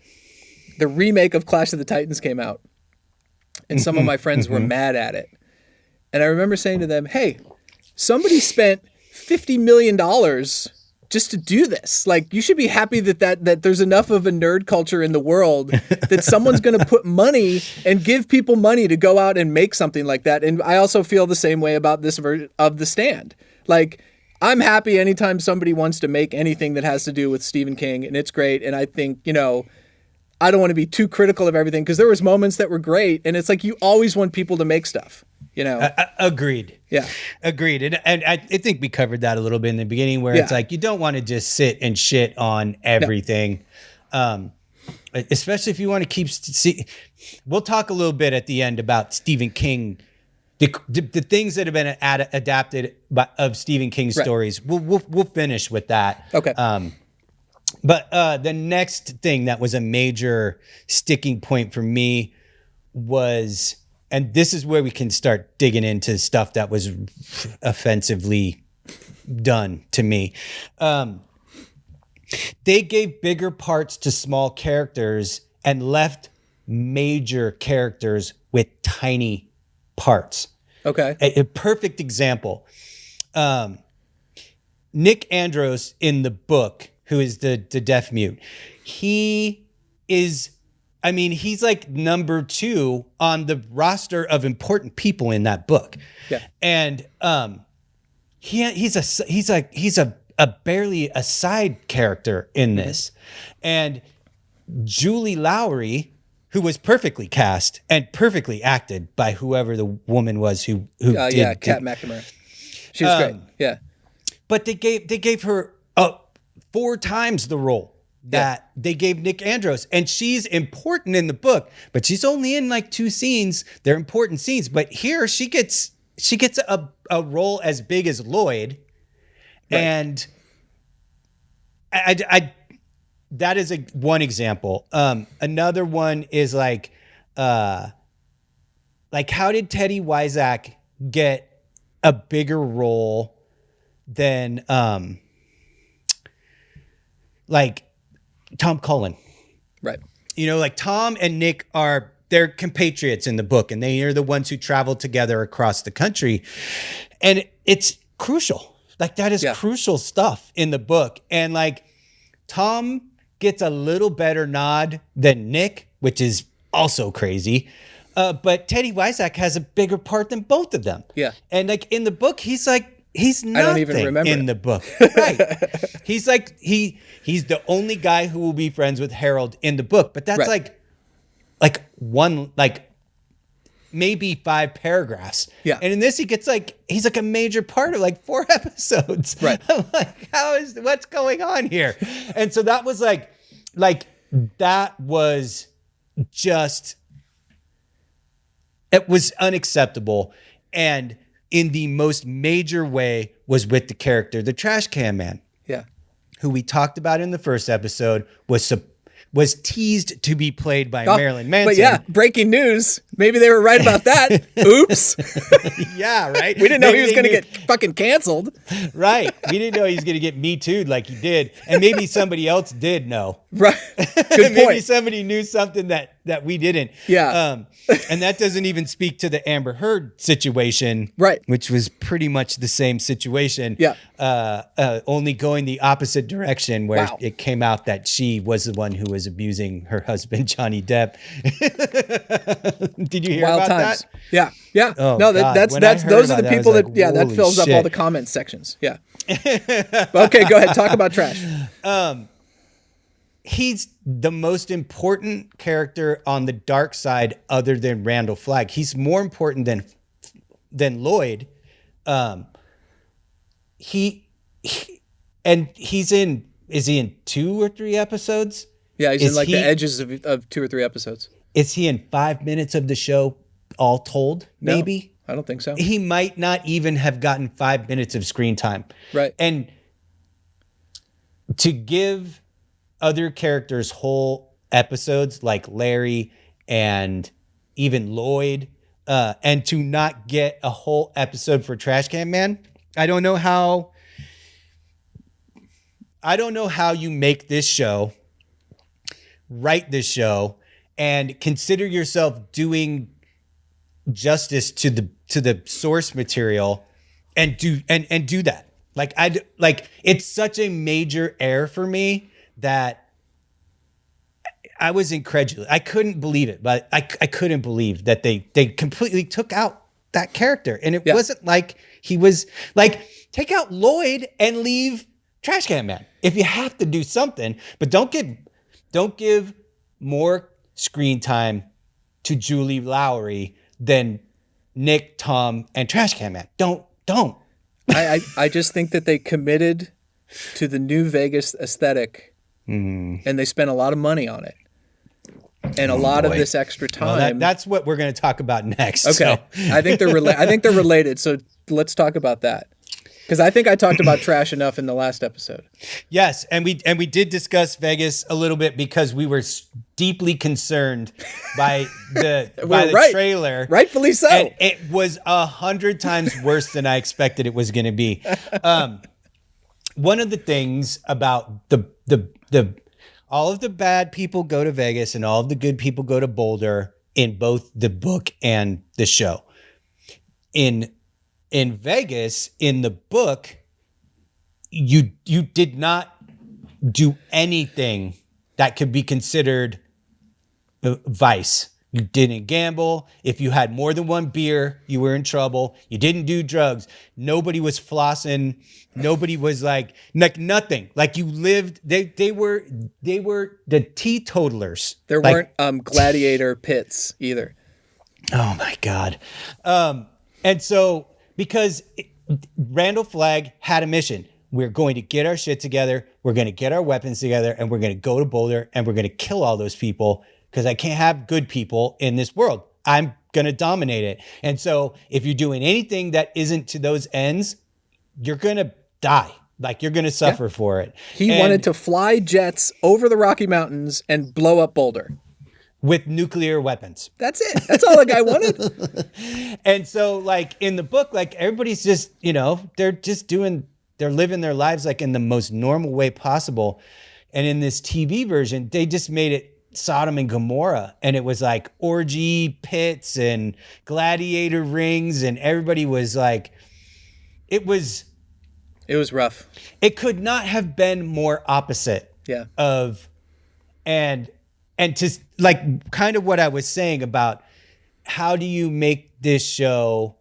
remake of Clash of the Titans came out, and some of my friends were mad at it. And I remember saying to them, hey, somebody spent $50 million just to do this. Like, you should be happy that there's enough of a nerd culture in the world that someone's going to put money and give people money to go out and make something like that. And I also feel the same way about this version of The Stand. Like, I'm happy anytime somebody wants to make anything that has to do with Stephen King, and it's great. And I think, I don't want to be too critical of everything, because there was moments that were great, and it's like you always want people to make stuff. Agreed. Yeah. Agreed. And I think we covered that a little bit in the beginning, where it's like, you don't want to just sit and shit on everything. No. Especially if you want to keep, we'll talk a little bit at the end about Stephen King, the things that have been adapted of Stephen King's stories. We'll finish with that. Okay. But the next thing that was a major sticking point for me was, and this is where we can start digging into stuff that was offensively done to me. They gave bigger parts to small characters and left major characters with tiny parts. Okay. A perfect example. Nick Andros in the book, who is the deaf mute, he's like number 2 on the roster of important people in that book. Yeah. And he's a barely a side character in this. And Julie Lowry, who was perfectly cast and perfectly acted by whoever the woman was who did. Kat McNamara. She was great. Yeah. But they gave her 4 times the role that they gave Nick Andros, and she's important in the book, but she's only in like 2 scenes. They're important scenes, but here she gets a role as big as Lloyd, and I that is one example. Another one is like how did Teddy Wisak get a bigger role than like Tom Cullen? Right. Like Tom and Nick they're compatriots in the book, and they are the ones who travel together across the country. And it's crucial. Like, that is crucial stuff in the book. And like, Tom gets a little better nod than Nick, which is also crazy. But Teddy Wisak has a bigger part than both of them. Yeah. And like in the book, he's nothing I don't even remember in the book. Right. He's like, he's the only guy who will be friends with Harold in the book. But that's like one, like maybe 5 paragraphs. Yeah. And in this, he's like a major part of like 4 episodes. Right. I'm like, what's going on here? And so that was like that was just, it was unacceptable. And in the most major way was with the character, the Trash Can Man. Yeah. Who we talked about in the first episode was teased to be played by Marilyn Manson. But yeah, breaking news. Maybe they were right about that. Oops. Yeah, right. We didn't know he was going to get fucking canceled. Right. We didn't know he was going to get Me Too'd like he did. And maybe somebody else did know. Right. Good point. Maybe somebody knew something that we didn't. Yeah. And that doesn't even speak to the Amber Heard situation. Right. Which was pretty much the same situation. Yeah. Only going the opposite direction, where it came out that she was the one who was abusing her husband, Johnny Depp. Did you hear about that? Yeah. Yeah. Oh, no, those are the people that that fills shit. up all the comment sections. Yeah. Okay, go ahead. Talk about Trash. He's the most important character on the dark side other than Randall Flagg. He's more important than Lloyd. Is he in 2 or 3 episodes? Yeah, he's in like the edges of 2 or 3 episodes. Is he in 5 minutes of the show all told? No, maybe? I don't think so. He might not even have gotten 5 minutes of screen time. Right. And to give other characters whole episodes like Larry and even Lloyd, and to not get a whole episode for Trash Can Man, I don't know how you make this show, write this show, and consider yourself doing justice to the source material and do that. Like it's such a major error for me that I was incredulous. I couldn't believe it, but I couldn't believe that they completely took out that character. And it wasn't like he was like, take out Lloyd and leave Trash Can Man if you have to do something, but don't give more screen time to Julie Lowry than Nick, Tom, and Trash Can Man. Don't. I just think that they committed to the New Vegas aesthetic, and they spent a lot of money on it, and a lot of this extra time. Well, that's what we're going to talk about next. Okay, so. I think they're related. So let's talk about that. Because I think I talked about trash enough in the last episode. Yes, and we did discuss Vegas a little bit because we were deeply concerned by the trailer. Rightfully so. And it was 100 times worse than I expected it was going to be. One of the things about the all of the bad people go to Vegas and all of the good people go to Boulder in both the book and the show. In Vegas, in the book, you did not do anything that could be considered vice. You didn't gamble. If you had more than one beer, you were in trouble. You didn't do drugs. Nobody was flossing. Nobody was like nothing. Like you lived. They were the teetotalers. There weren't gladiator pits either. Oh my God. And so. Because Randall Flagg had a mission. We're going to get our shit together. We're going to get our weapons together, and we're going to go to Boulder, and we're going to kill all those people because I can't have good people in this world. I'm going to dominate it. And so if you're doing anything that isn't to those ends, you're going to die. Like you're going to suffer for it. He wanted to fly jets over the Rocky Mountains and blow up Boulder. With nuclear weapons. That's it. That's all the guy wanted. And so like in the book, like everybody's just, they're living their lives like in the most normal way possible. And in this TV version, they just made it Sodom and Gomorrah. And it was like orgy pits and gladiator rings. And everybody was like, it was rough. It could not have been more opposite and to like kind of what I was saying about how do you make this show?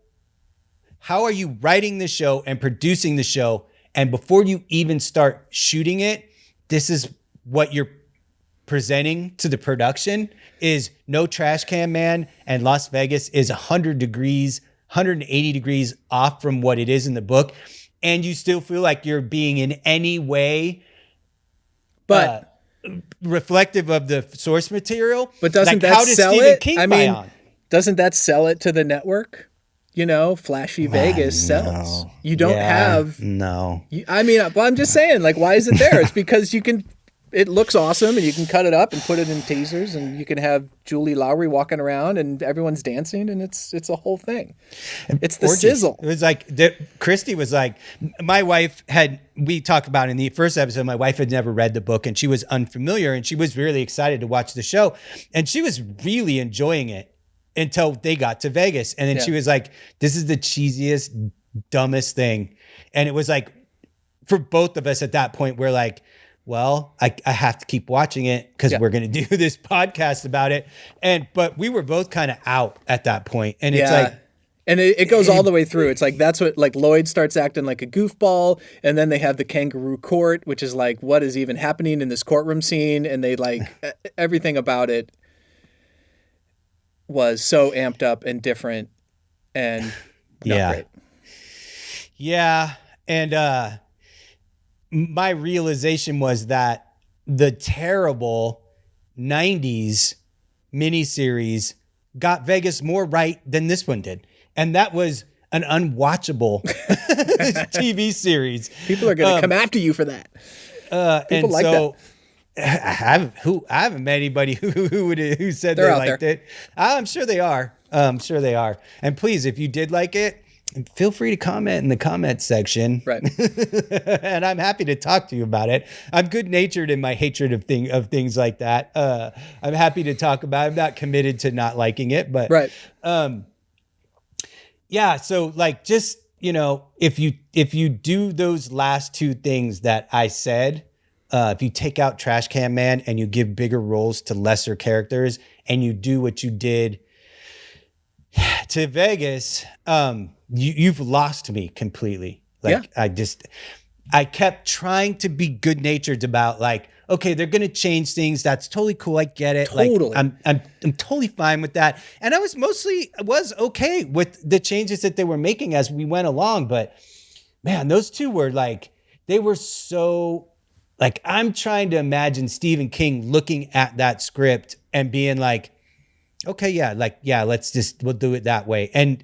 How are you writing the show and producing the show? And before you even start shooting it, this is what you're presenting to the production is no Trash Can Man, and Las Vegas is 180 degrees off from what it is in the book. And you still feel like you're being in any way, but reflective of the source material. But doesn't that sell it? I mean, doesn't that sell it to the network? Flashy Vegas sells. You don't have no. I'm just saying, like, why is it there? It's because it looks awesome, and you can cut it up and put it in teasers, and you can have Julie Lowry walking around, and everyone's dancing, and it's a whole thing. It's the sizzle. It was like Christy was like, my wife we talked about in the first episode, my wife had never read the book, and she was unfamiliar, and she was really excited to watch the show, and she was really enjoying it until they got to Vegas, and then she was like, "This is the cheesiest, dumbest thing," and it was like, for both of us at that point, we're like, well, I have to keep watching it because we're going to do this podcast about it. But we were both kind of out at that point. And it's like, and it goes all the way through. It's like, that's what, like, Lloyd starts acting like a goofball. And then they have the kangaroo court, which is like, what is even happening in this courtroom scene? And they like everything about it was so amped up and different and not great. Yeah. And, my realization was that the terrible 90s miniseries got Vegas more right than this one did. And that was an unwatchable TV series. People are going to come after you for that. People like that. I haven't met anybody who said they liked it. I'm sure they are. And please, if you did like it, feel free to comment in the comments section. Right. And I'm happy to talk to you about it. I'm good natured in my hatred of things like that. I'm happy to talk about it. I'm not committed to not liking it, but right. Yeah. So like, just, if you do those last two things that I said, if you take out Trash Can Man and you give bigger roles to lesser characters and you do what you did to Vegas, you've lost me completely. Like, yeah. I kept trying to be good natured about like, okay, they're going to change things. That's totally cool. I get it. Totally. Like I'm totally fine with that. And I was okay with the changes that they were making as we went along. But man, those two were like, they were so like, I'm trying to imagine Stephen King looking at that script and being like, okay, yeah, we'll do it that way. And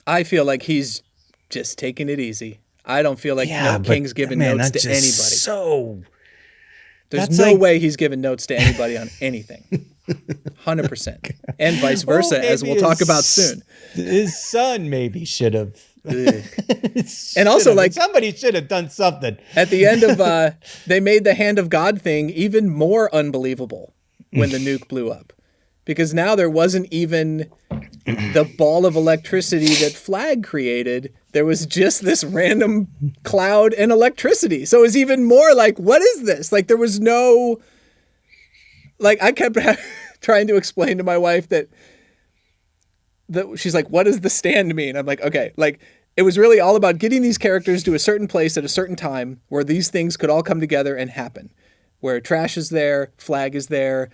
I feel like he's just taking it easy. I don't feel like King's giving notes to anybody. There's no way he's giving notes to anybody on anything. 100%. And vice versa, as we'll talk about soon. His son maybe should have. And also, like, somebody should have done something. At the end of, they made the Hand of God thing even more unbelievable when the nuke blew up. Because now there wasn't even the ball of electricity that Flag created. There was just this random cloud and electricity. So it was even more like, what is this? Like, there was no... Like, I kept trying to explain to my wife that she's like, what does the stand mean? I'm like, okay. Like, it was really all about getting these characters to a certain place at a certain time where these things could all come together and happen. Where Trash is there, Flag is there,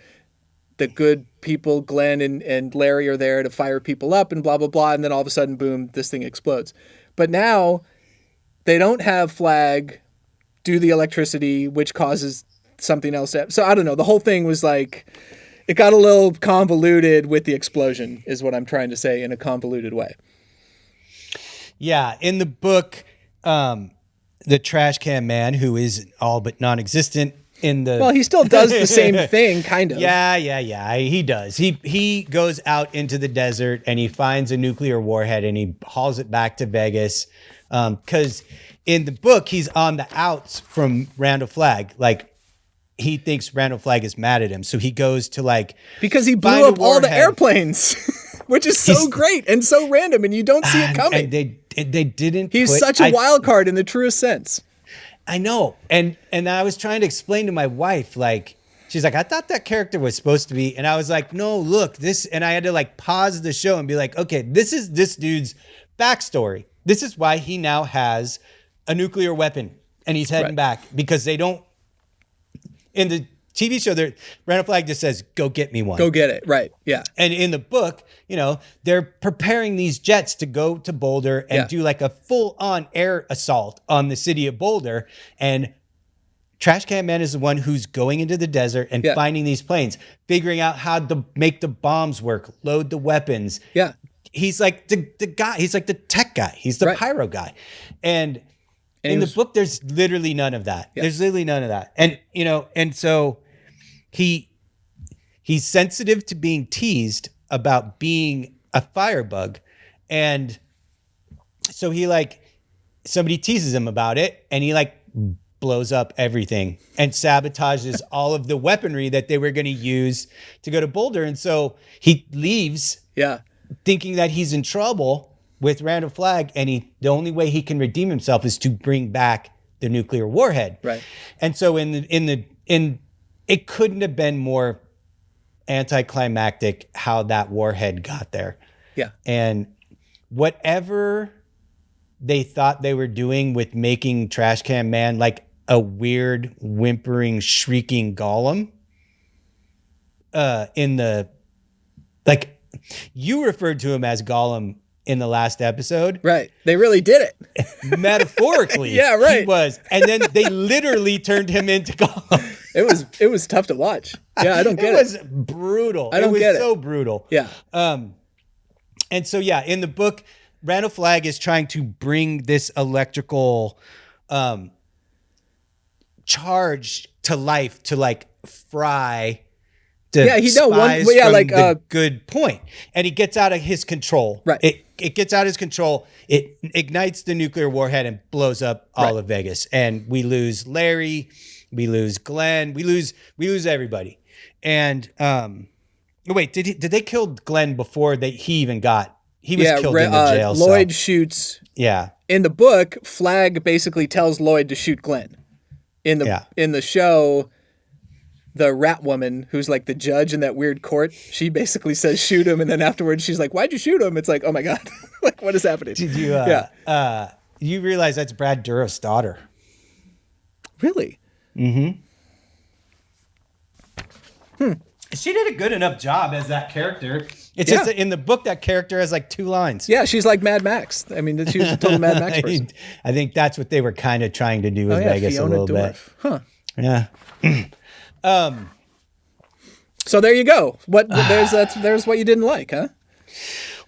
the good people, Glenn and Larry, are there to fire people up and blah, blah, blah. And then all of a sudden, boom, this thing explodes. But now they don't have Flag do the electricity, which causes something else. So I don't know. The whole thing was like, it got a little convoluted with the explosion is what I'm trying to say in a convoluted way. Yeah. In the book, the Trash Can Man, who is all but non-existent, well, he still does the same thing, kind of. Yeah. He does. He goes out into the desert and he finds a nuclear warhead and he hauls it back to Vegas. Because in the book, he's on the outs from Randall Flagg. Like, he thinks Randall Flagg is mad at him. So he goes to because he blew up all the airplanes, which is so great and so random and you don't see it coming. And they didn't. He's such a wild card in the truest sense. I know. And I was trying to explain to my wife, like, she's like, I thought that character was supposed to be. And I was like, no, look, this. And I had to pause the show and be like, okay, this is this dude's backstory. This is why he now has a nuclear weapon and he's heading back because they don't. In the TV show, Randall Flagg just says, go get me one. Go get it. Right. Yeah. And in the book, they're preparing these jets to go to Boulder and do a full-on air assault on the city of Boulder. And Trash Can Man is the one who's going into the desert and finding these planes, figuring out how to make the bombs work, load the weapons. Yeah. He's like the guy. He's like the tech guy. He's the pyro guy. And in the book, there's literally none of that. Yeah. There's literally none of that. And, and so... He's sensitive to being teased about being a firebug. And so somebody teases him about it and he blows up everything and sabotages all of the weaponry that they were going to use to go to Boulder. And so he leaves thinking that he's in trouble with Randall Flagg. And the only way he can redeem himself is to bring back the nuclear warhead. Right. And so it couldn't have been more anticlimactic how that warhead got there. Yeah. And whatever they thought they were doing with making Trash Can Man like a weird, whimpering, shrieking golem, you referred to him as Gollum in the last episode. Right. They really did it. Metaphorically. Yeah, right. He was. And then they literally turned him into Gollum. It was tough to watch. Yeah, I don't get it. It was brutal. I don't get it. It was so brutal. Yeah. And so, yeah, in the book, Randall Flagg is trying to bring this electrical charge to life to like fry the spies from the good point. And he gets out of his control. Right. It gets out of his control. It ignites the nuclear warhead and blows up all of Vegas. And we lose Larry, we lose Glenn, we lose everybody. And wait, did they kill Glenn before he even got? He was killed in the jail cell. Lloyd shoots. Yeah. In the book, Flagg basically tells Lloyd to shoot Glenn. In the show, the rat woman who's like the judge in that weird court, she basically says shoot him, and then afterwards she's like, "Why'd you shoot him?" It's like, oh my god, like what is happening? Did you? You realize that's Brad Dourif's daughter? Really? Mm-hmm. She did a good enough job as that character. It's just that in the book, that character has like 2 lines. Yeah, she's like Mad Max. I mean, she was a total Mad Max person. I think that's what they were kind of trying to do with Vegas Fiona a little Dourif. bit. Huh. Yeah. So there you go. There's what you didn't like, huh?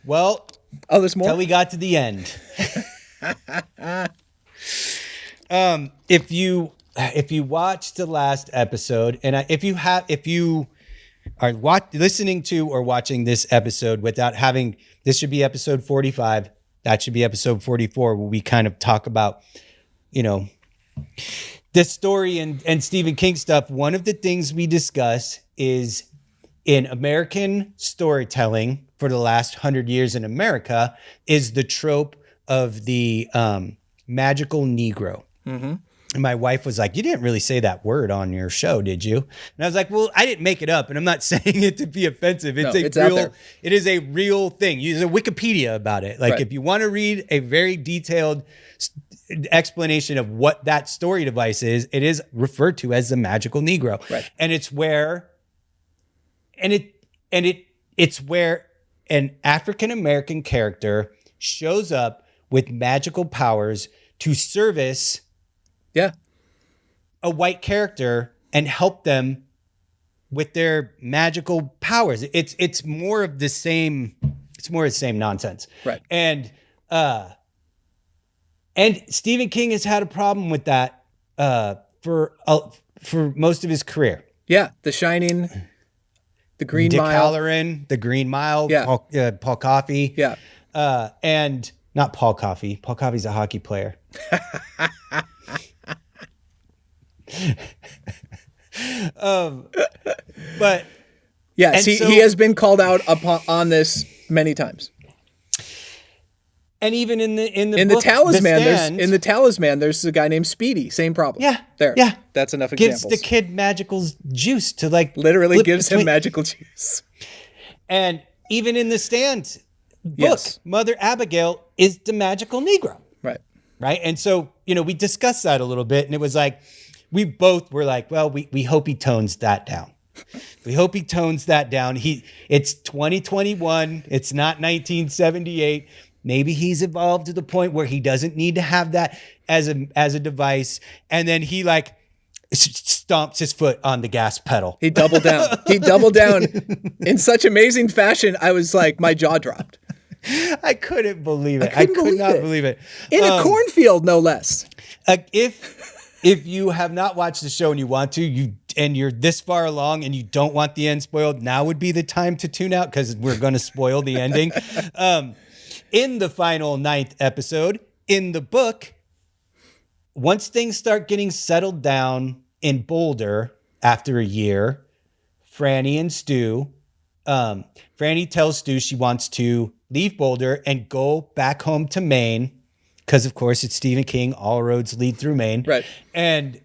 Well, there's more. Till we got to the end. If you watched the last episode, and if you are listening to or watching this episode without having, this should be episode 45. That should be episode 44, where we kind of talk about, this story and Stephen King stuff. One of the things we discuss is in American storytelling for the last 100 years in America is the trope of the magical Negro. Mm-hmm. And my wife was like, "You didn't really say that word on your show, did you?" And I was like, "Well, I didn't make it up, and I'm not saying it to be offensive. It's out there. It is a real thing. Use a Wikipedia about it. Like if you want to read a very detailed explanation of what that story device is, it is referred to as the magical Negro. Right. And it's where it's where an African American character shows up with magical powers to service a white character and help them with their magical powers. It's more of the same. It's more of the same nonsense. Right. And Stephen King has had a problem with that for most of his career. Yeah, The Shining, The Green Dick Mile. Halloran, The Green Mile, Yeah. Paul Coffey. Yeah. And not Paul Coffey. Paul Coffey's a hockey player. But yeah, he has been called out on this many times. And even in the book, Talisman, in the Talisman, there's a guy named Speedy. Same problem. Yeah, there. Yeah, that's enough gives examples. the kid magical juice to like literally gives him magical juice. And even in the Stand book, Mother Abigail is the magical Negro. Right. And so, we discussed that a little bit, and it was like, we both were like, well, we hope he tones that down. We hope he tones that down. It's 2021. It's not 1978. Maybe he's evolved to the point where he doesn't need to have that as a device. And then he like stomps his foot on the gas pedal. He doubled down. In such amazing fashion. I was like, my jaw dropped. I couldn't believe it. I could not believe it. In a cornfield, no less. If you have not watched the show and you want to, and you're this far along and you don't want the end spoiled, now would be the time to tune out because we're going to spoil the ending. In the final 9th episode, in the book, once things start getting settled down in Boulder after a year, Franny and Stu, Franny tells Stu she wants to leave Boulder and go back home to Maine because, of course, it's Stephen King. All roads lead through Maine. Right. And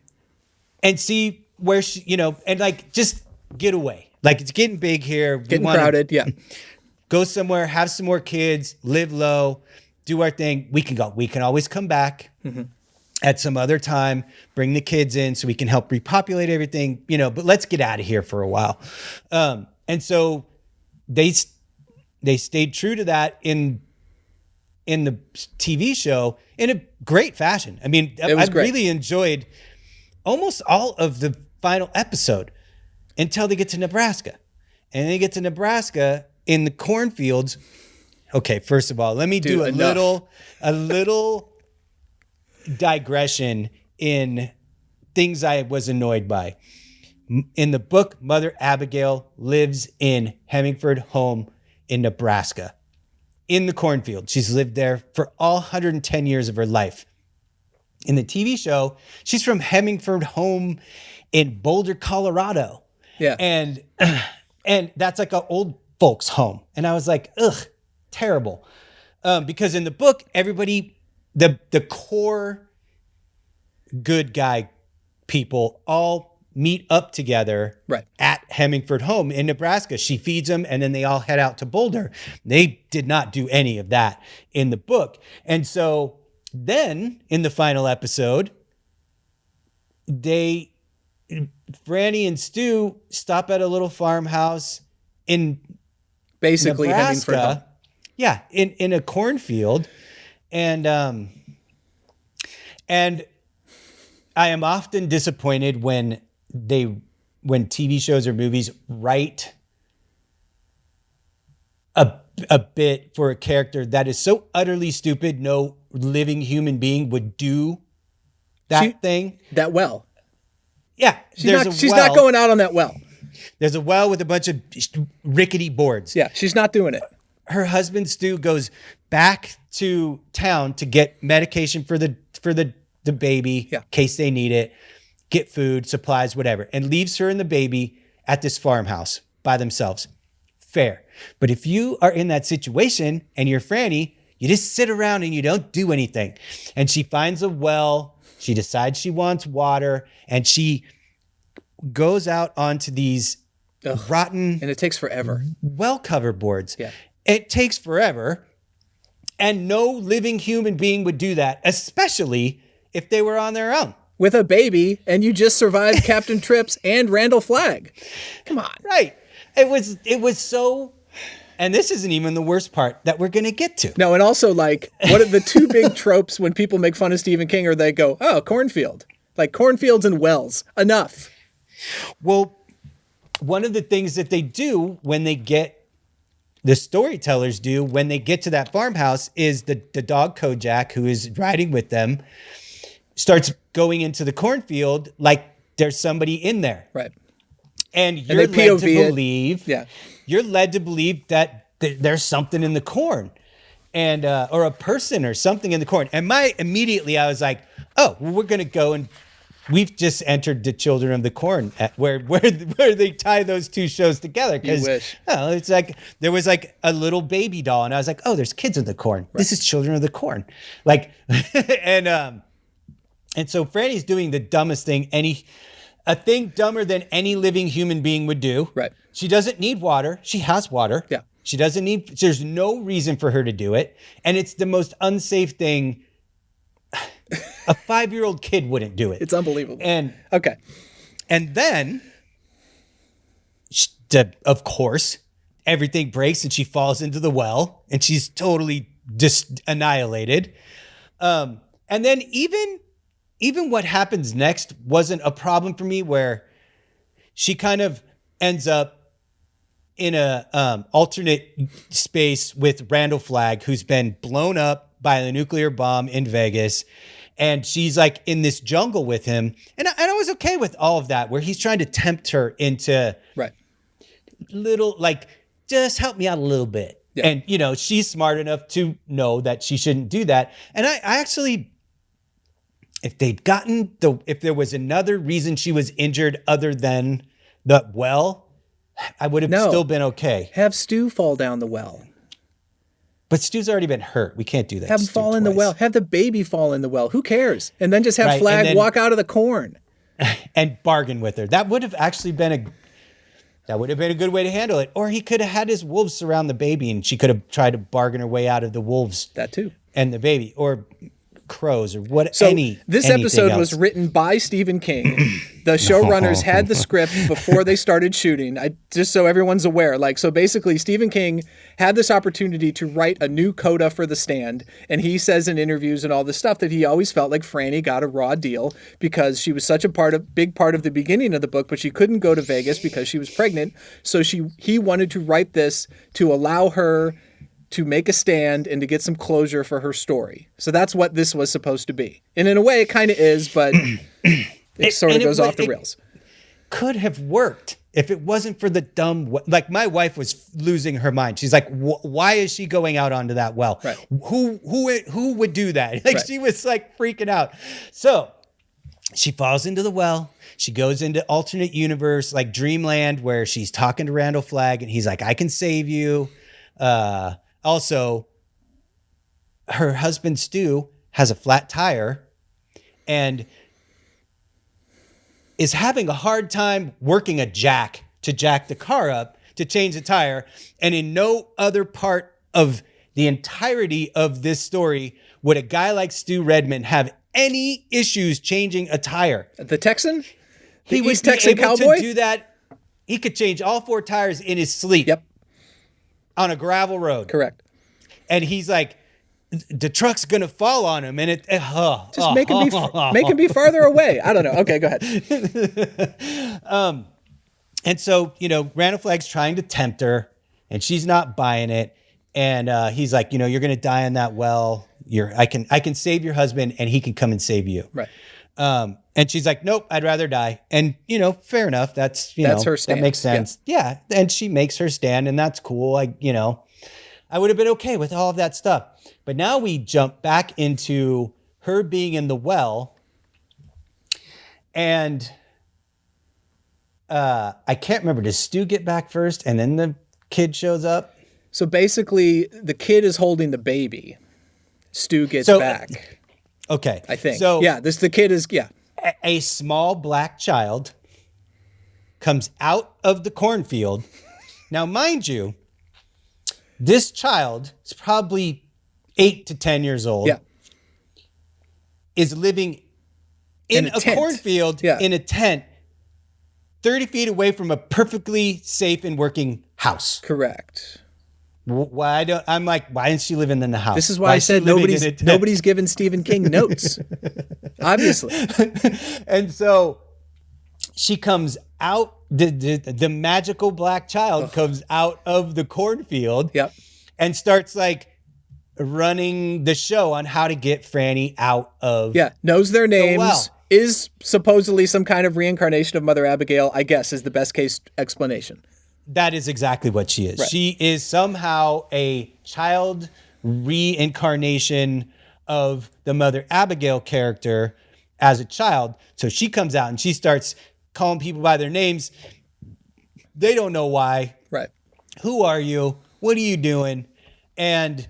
see where she, and like just get away. Like it's getting big here. Getting crowded. Yeah. Go somewhere, have some more kids, live low, do our thing. We can go. We can always come back at some other time, bring the kids in so we can help repopulate everything, but let's get out of here for a while. And so they stayed true to that in the TV show in a great fashion. I mean, I really enjoyed almost all of the final episode until they get to Nebraska. And they get to Nebraska in the cornfields. Okay, first of all, let me do a little digression in things I was annoyed by. In the book, Mother Abigail lives in Hemingford Home in Nebraska, in the cornfield. She's lived there for all 110 years of her life. In the TV show, she's from Hemingford Home in Boulder, Colorado. Yeah. And that's like an old folks home. And I was like, ugh, terrible. Because in the book, everybody, the core good guy people all meet up together at Hemingford Home in Nebraska. She feeds them and then they all head out to Boulder. They did not do any of that in the book. And so then in the final episode, Franny and Stu stop at a little farmhouse in basically Nebraska. Hemingford Home. Yeah, in a cornfield. And I am often disappointed when TV shows or movies write a bit for a character that is so utterly stupid, no living human being would do thing. That well. Yeah. She's not going out on that well. There's a well with a bunch of rickety boards. Yeah, she's not doing it. Her husband, Stu, goes back to town to get medication for the baby in case they need it, get food, supplies, whatever, and leaves her and the baby at this farmhouse by themselves. Fair. But if you are in that situation and you're Franny, you just sit around and you don't do anything. And she finds a well. She decides she wants water, and she goes out onto these rotten... And it takes forever. Well cover boards. Yeah. It takes forever. And no living human being would do that, especially if they were on their own. With a baby, and you just survived Captain Trips and Randall Flagg. Come on. Right. It was so... And this isn't even the worst part that we're going to get to. No, and also, like, what are the two big tropes when people make fun of Stephen King, or they go, oh, cornfield. Like, cornfields and wells. Enough. Well, one of the things that they do when they get... The storytellers do when they get to that farmhouse is the dog Kojak, who is riding with them, starts going into the cornfield like there's somebody in there. Right. And you're led to believe... Yeah. You're led to believe that there's something in the corn, and or a person or something in the corn. And immediately I was like, oh, well, we're gonna go, and we've just entered the Children of the Corn where they tie those two shows together. Because it's like there was like a little baby doll, and I was like, oh, there's kids in the corn. Right. This is Children of the Corn, like, and so Franny's doing the dumbest thing a thing dumber than any living human being would do. Right. She doesn't need water. She has water. Yeah. There's no reason for her to do it. And it's the most unsafe thing. A 5-year-old kid wouldn't do it. It's unbelievable. And then, of course, everything breaks and she falls into the well and she's totally just annihilated. And then even what happens next wasn't a problem for me, where she kind of ends up in a alternate space with Randall Flagg, who's been blown up by the nuclear bomb in Vegas. And she's like in this jungle with him. And I was okay with all of that, where he's trying to tempt her into little, like, just help me out a little bit. Yeah. And, she's smart enough to know that she shouldn't do that. And I actually... If there was another reason she was injured other than the well, I would have still been okay. Have Stu fall down the well. But Stu's already been hurt. We can't do that. Have him fall in the well. Have the baby fall in the well. Who cares? And then just have Flagg walk out of the corn. And bargain with her. That would have actually been a good way to handle it. Or he could have had his wolves surround the baby and she could have tried to bargain her way out of the wolves. That too. And the baby. Or Crows or what? So anything this episode else. was written by Stephen King. The showrunners had the script before they started shooting. Just so everyone's aware. So basically Stephen King had this opportunity to write a new coda for The Stand. And he says in interviews and all this stuff that he always felt like Franny got a raw deal because she was such a big part of the beginning of the book, but she couldn't go to Vegas because she was pregnant. So he wanted to write this to allow her to make a stand and to get some closure for her story. So that's what this was supposed to be. And in a way it kind of is, but it sort of goes off the rails. Could have worked if it wasn't for the dumb, my wife was losing her mind. She's like, why is she going out onto that well? Right. Who would do that? Right. She was freaking out. So she falls into the well. She goes into alternate universe, Dreamland, where she's talking to Randall Flagg and he's like, I can save you. Also, her husband, Stu, has a flat tire and is having a hard time working a jack to jack the car up to change the tire. And in no other part of the entirety of this story would a guy like Stu Redman have any issues changing a tire. The Texan? He would be able to do that. He could change all 4 tires in his sleep. Yep. On a gravel road. Correct. And he's like, the truck's going to fall on him. And make him be farther away. I don't know. Okay, go ahead. And so, Randall Flagg's trying to tempt her and she's not buying it. And he's like, you're going to die in that well. I can save your husband and he can come and save you. Right. And she's like, nope, I'd rather die. And, fair enough. That's her stand. That makes sense. Yeah. And she makes her stand and that's cool. I would have been okay with all of that stuff. But now we jump back into her being in the well. And I can't remember. Does Stu get back first and then the kid shows up? So basically the kid is holding the baby. Stu gets back. Okay. I think. So yeah, the kid is, yeah. A small black child comes out of the cornfield. Now, mind you, this child is probably 8 to 10 years old. Yeah. Is living in a cornfield in a tent 30 feet away from a perfectly safe and working house. Correct. Why isn't she living in the house? This is why I said nobody's given Stephen King notes. Obviously. And so she comes out, the magical black child comes out of the cornfield. Yep. And starts running the show on how to get Franny out of knows their names. well. Is supposedly some kind of reincarnation of Mother Abigail, I guess, is the best case explanation. That is exactly what she is. Right. She is somehow a child reincarnation of the Mother Abigail character as a child. So she comes out and she starts calling people by their names. They don't know why. Right. Who are you? What are you doing? And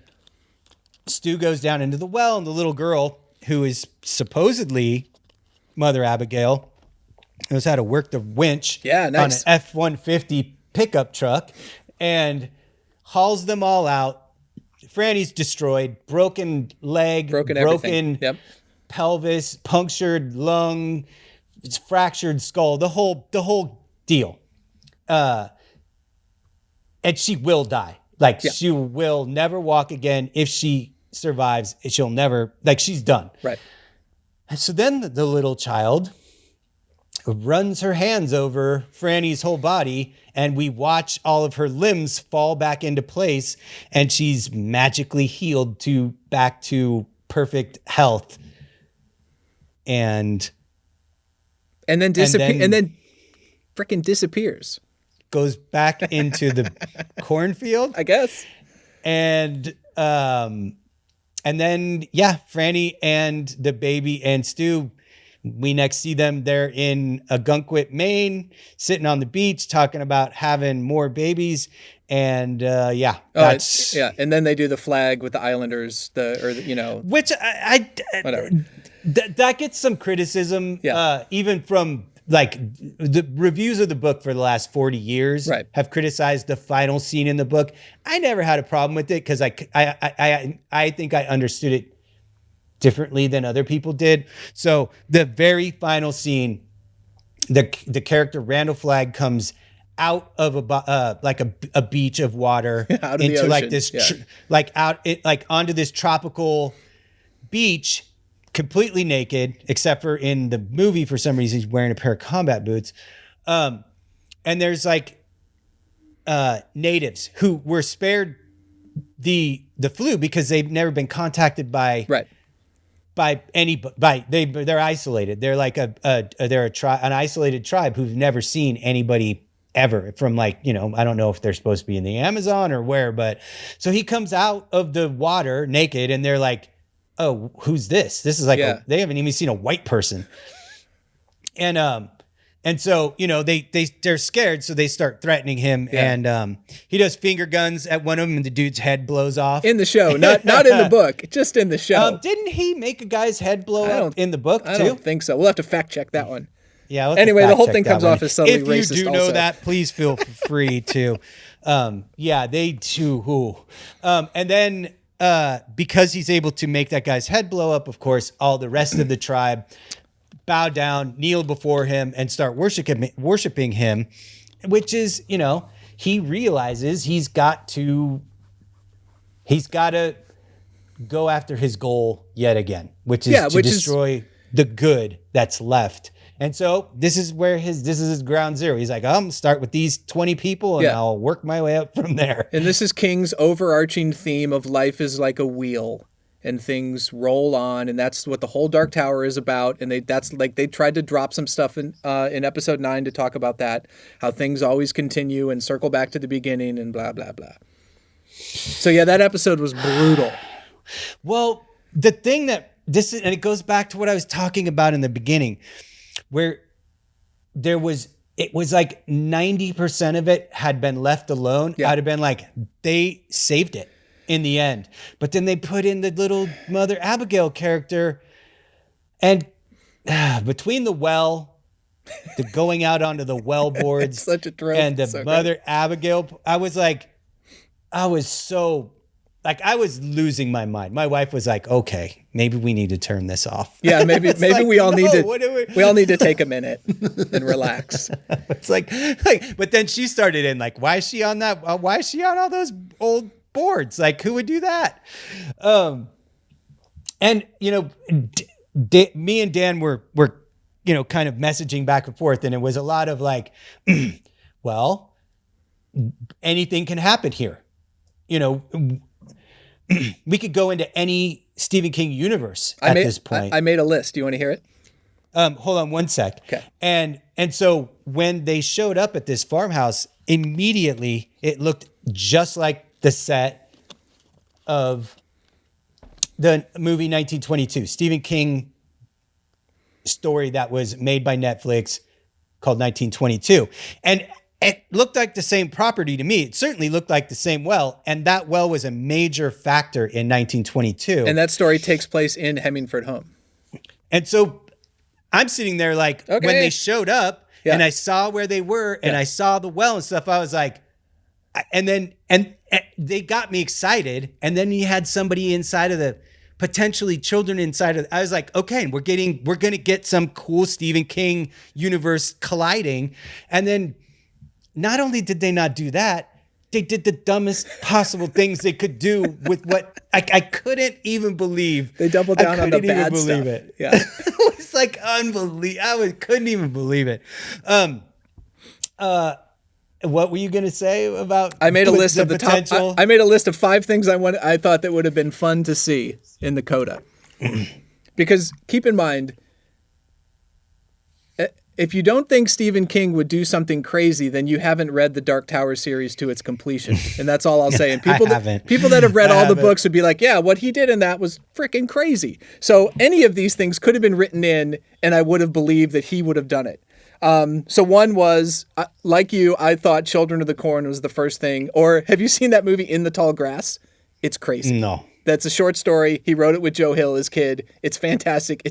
Stu goes down into the well and the little girl, who is supposedly Mother Abigail, knows how to work the winch on an F-150 pickup truck and hauls them all out. Franny's destroyed, broken leg, broken pelvis, punctured lung, fractured skull, the whole deal. And she will die. She will never walk again. If she survives, she'll never, she's done. Right. And so then the little child runs her hands over Franny's whole body, and we watch all of her limbs fall back into place, and she's magically healed back to perfect health. And then disappears, and then freaking disappears. Goes back into the cornfield, I guess. And then Franny and the baby and Stu, we next see them. They're in Agunquit, Maine, sitting on the beach, talking about having more babies. And that's and then they do the flag with the Islanders, which I whatever. That gets some criticism, even from the reviews of the book for the last 40 years have criticized the final scene in the book. I never had a problem with it because I think I understood it differently than other people did. So the very final scene, the character Randall Flagg comes out of a beach of water out of into the ocean. like this onto this tropical beach, completely naked, except for in the movie for some reason he's wearing a pair of combat boots. And there's like natives who were spared the flu because they've never been contacted by they're isolated. They're like an isolated tribe who've never seen anybody ever from, like, you know, I don't know if they're supposed to be in the Amazon or where, but so he comes out of the water naked and they're like, oh, who's this? This is like, they haven't even seen a white person. And so, you know, they're scared. So they start threatening him and he does finger guns at one of them and the dude's head blows off. In the show, not in the book, just in the show. Didn't he make a guy's head blow up in the book too? I don't think so. We'll have to fact check that one. Yeah. Anyway, the whole thing comes off as subtly racist. If you do know that, please feel free to. They do. And then because he's able to make that guy's head blow up, of course, all the rest of the tribe bow down, kneel before him, and start worshiping him, which is, you know, he realizes he's got to go after his goal yet again, which is to destroy the good that's left. And so this is his ground zero. He's like, I'm gonna start with these 20 people and I'll work my way up from there. And this is King's overarching theme of life is like a wheel and things roll on, and that's what the whole Dark Tower is about. And they tried to drop some stuff in episode 9 to talk about that, how things always continue and circle back to the beginning and blah blah blah. So yeah, that episode was brutal. Well, the thing that this is, and it goes back to what I was talking about in the beginning, where it was like 90% of it had been left alone. I'd have been like, they saved it in the end. But then they put in the little Mother Abigail character, and between the well, the going out onto the well boards, such a trope, and the Mother Abigail, I was losing my mind. My wife was like, okay, maybe we need to turn this off. Yeah, maybe like, we all need to take a minute and relax. It's like, but then she started in like, why is she on that? Why is she on all those old boards? Like, who would do that? And you know, me and Dan were, you know, kind of messaging back and forth, and it was a lot of like, well, anything can happen here. You know, we could go into any Stephen King universe at this point. I made a list. Do you want to hear it? Hold on one sec. Okay. And so when they showed up at this farmhouse, immediately it looked just like the set of the movie 1922, Stephen King story that was made by Netflix called 1922. And it looked like the same property to me. It certainly looked like the same well. And that well was a major factor in 1922. And that story takes place in Hemingford Home. And so I'm sitting there like, when they showed up and I saw where they were and I saw the well and stuff, I was like, and they got me excited. And then you had somebody inside of potentially children inside of, I was like, okay, we're going to get some cool Stephen King universe colliding. And then not only did they not do that, they did the dumbest possible things they could do with what I couldn't even believe. They doubled down on the bad stuff. It. Yeah. It was like unbelievable. couldn't even believe it. What were you going to say about? I made a list of the potential? top. I made a list of 5 things I thought that would have been fun to see in the coda. Because keep in mind, if you don't think Stephen King would do something crazy, then you haven't read the Dark Tower series to its completion. And that's all I'll say. And people that have read all the books would be like, yeah, what he did in that was freaking crazy. So any of these things could have been written in, and I would have believed that he would have done it. So one was, like you, I thought Children of the Corn was the first thing. Or have you seen that movie In the Tall Grass? It's crazy. No. That's a short story. He wrote it with Joe Hill as kid. It's fantastic.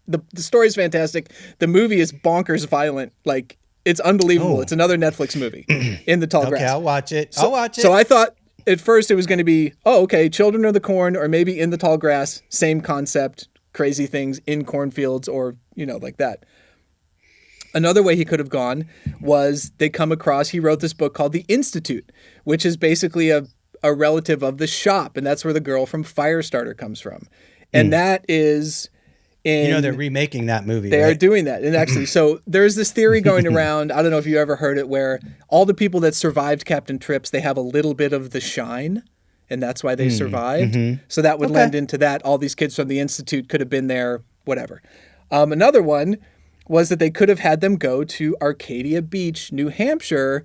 The story is fantastic. The movie is bonkers violent. Like, it's unbelievable. It's another Netflix movie, In the Tall Grass. Okay, I'll watch it. So I thought at first it was going to be, oh, okay, Children of the Corn or maybe In the Tall Grass, same concept, crazy things in cornfields or, like that. Another way he could have gone was he wrote this book called The Institute, which is basically a relative of The Shop, and that's where the girl from Firestarter comes from. And that is... they're remaking that movie. They are doing that. And actually, so there's this theory going around, I don't know if you ever heard it, where all the people that survived Captain Trips, they have a little bit of the shine, and that's why they survived. So that would lend into that. All these kids from the Institute could have been there, whatever. Another one was that they could have had them go to Arcadia Beach, New Hampshire,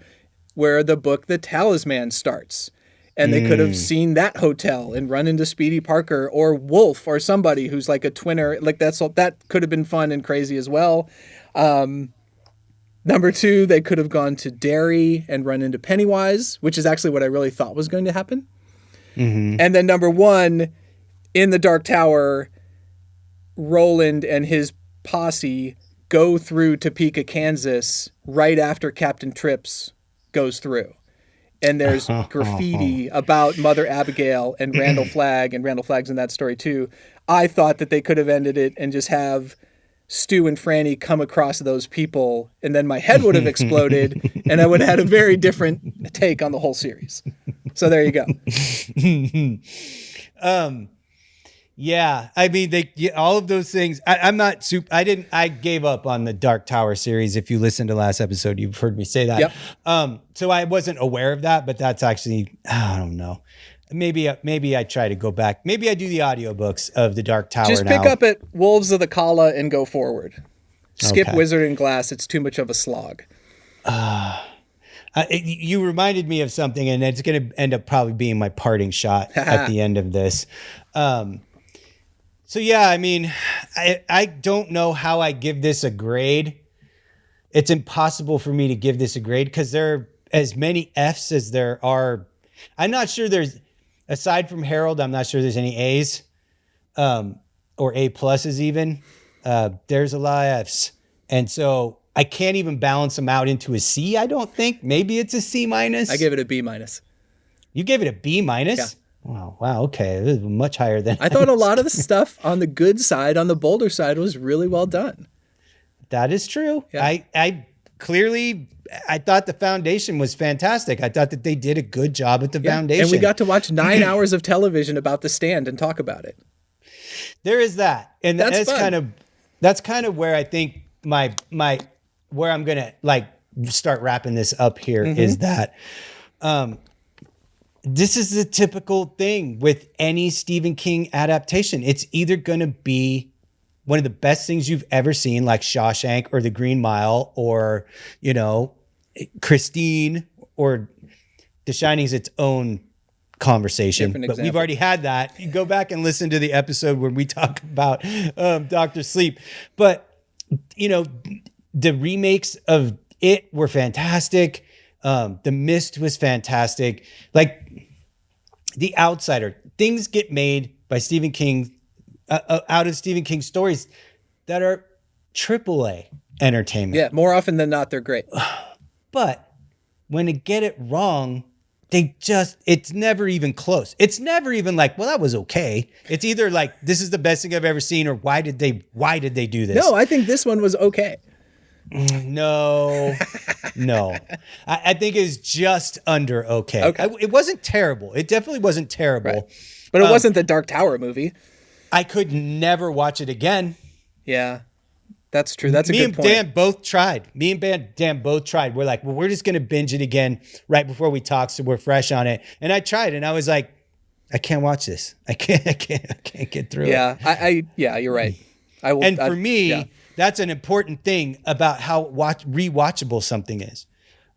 where the book The Talisman starts. And they could have seen that hotel and run into Speedy Parker or Wolf or somebody who's like a twinner. Like that could have been fun and crazy as well. Number 2, they could have gone to Derry and run into Pennywise, which is actually what I really thought was going to happen. And then number 1, in the Dark Tower, Roland and his posse go through Topeka, Kansas right after Captain Trips goes through. And there's graffiti about Mother Abigail and Randall Flagg, and Randall Flagg's in that story too. I thought that they could have ended it and just have Stu and Franny come across those people, and then my head would have exploded, and I would have had a very different take on the whole series. So there you go. Yeah, I mean, all of those things. I gave up on the Dark Tower series. If you listened to last episode, you've heard me say that. Yep. So I wasn't aware of that, but that's actually, I don't know. Maybe I try to go back. Maybe I do the audiobooks of the Dark Tower. Just pick up at Wolves of the Kala and go forward. Skip Wizard and Glass. It's too much of a slog. You reminded me of something, and it's going to end up probably being my parting shot at the end of this. So yeah, I mean, I don't know how I give this a grade. It's impossible for me to give this a grade because there are as many Fs as there are. I'm not sure aside from Harold, I'm not sure there's any A's or A pluses even. There's a lot of Fs. And so I can't even balance them out into a C, I don't think. Maybe it's a C minus. I gave it a B minus. You gave it a B minus? Yeah. Wow. Okay. It was much higher than I thought a lot of the stuff on the good side, on the Boulder side, was really well done. That is true. Yeah. I thought the foundation was fantastic. I thought that they did a good job at the foundation. And we got to watch 9 hours of television about The Stand and talk about it. There is that. And that's kind of where I think where I'm going to start wrapping this up here is that, this is the typical thing with any Stephen King adaptation. It's either going to be one of the best things you've ever seen, like Shawshank or The Green Mile or, Christine, or The Shining's its own conversation. But we've already had that. You go back and listen to the episode where we talk about Dr. Sleep. But, the remakes of it were fantastic. The Mist was fantastic. Like The Outsider, things get made by Stephen King out of Stephen King stories that are AAA entertainment. Yeah, more often than not, they're great. But when they get it wrong, it's never even close. It's never even like, well, that was okay. It's either like, this is the best thing I've ever seen, or why did they do this? No, I think this one was okay. No. I think it's just under okay. It wasn't terrible. It definitely wasn't terrible. Right. But it wasn't the Dark Tower movie. I could never watch it again. Yeah, that's true. That's a good point. Me and Dan both tried. We're like, well, we're just going to binge it again right before we talk so we're fresh on it. And I tried, and I was like, I can't watch this. I can't get through it. Yeah, you're right. For me, that's an important thing about how rewatchable something is.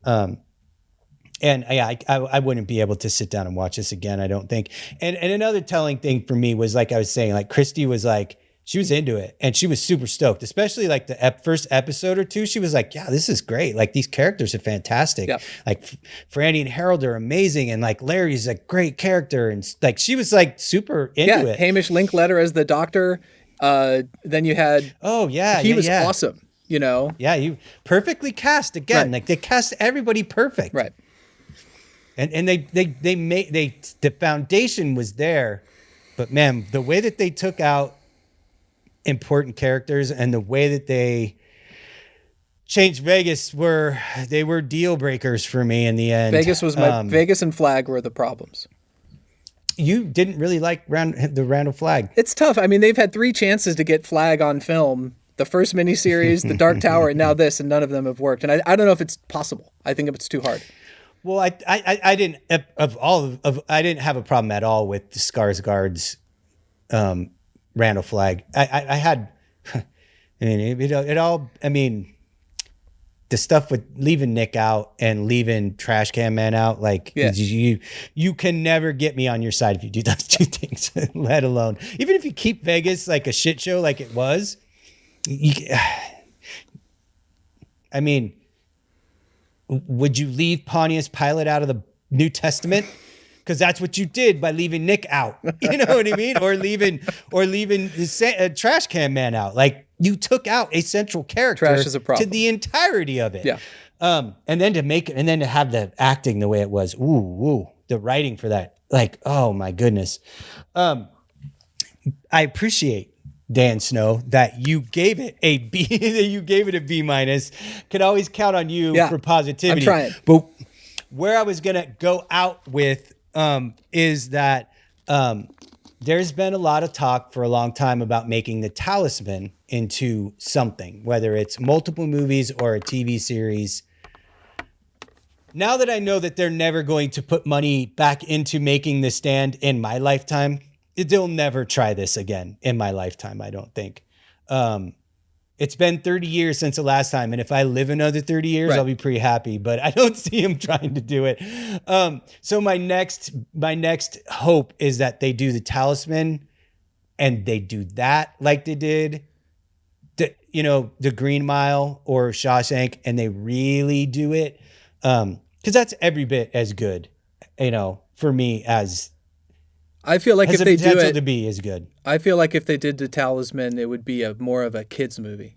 And I wouldn't be able to sit down and watch this again, I don't think. And another telling thing for me was, like I was saying, like Christy was like, she was into it and she was super stoked, especially like the first episode or two. She was like, yeah, this is great. Like these characters are fantastic. Yep. Like Franny and Harold are amazing. And like Larry's a great character. And like, she was like super into it. Hamish Linkletter as the doctor. Then you had, he was awesome, Yeah, you perfectly cast again. Right. Like they cast everybody perfect. Right. And they made the foundation was there, but man, the way that they took out important characters and the way that they changed Vegas were deal breakers for me in the end. Vegas and Flag were the problems. You didn't really like the Randall Flag. It's tough. I mean, they've had 3 chances to get Flag on film. The first miniseries, The Dark Tower, and now this, and none of them have worked. And I don't know if it's possible. I think it's too hard. Well, I didn't I didn't have a problem at all with Skarsgård's Randall Flag. I had, I mean, the stuff with leaving Nick out and leaving Trash Can Man out, like you can never get me on your side if you do those 2 things, let alone even if you keep Vegas like a shit show like it was. I mean, would you leave Pontius Pilate out of the New Testament? Because that's what you did by leaving Nick out. You know what I mean? Or leaving the Trash Can Man out. Like, you took out a central character Trash is a problem. To the entirety of it. Yeah. And then to have the acting the way it was. Ooh, the writing for that. Like, oh my goodness. I appreciate, Dan Snow, that you gave it a B. That you gave it a B-. Can always count on you for positivity. I'm trying. But where I was gonna go out with is that there's been a lot of talk for a long time about making The Talisman into something, whether it's multiple movies or a TV series. Now that I know that they're never going to put money back into making The Stand in my lifetime, they'll never try this again in my lifetime, I don't think. It's been 30 years since the last time, and if I live another 30 years, right, I'll be pretty happy, but I don't see him trying to do it. So my next hope is that they do The Talisman and they do that like they did the Green Mile or Shawshank, and they really do it. Because that's every bit as good, for me, as I feel like if they do it to be as good. I feel like if they did The Talisman, it would be more of a kids movie,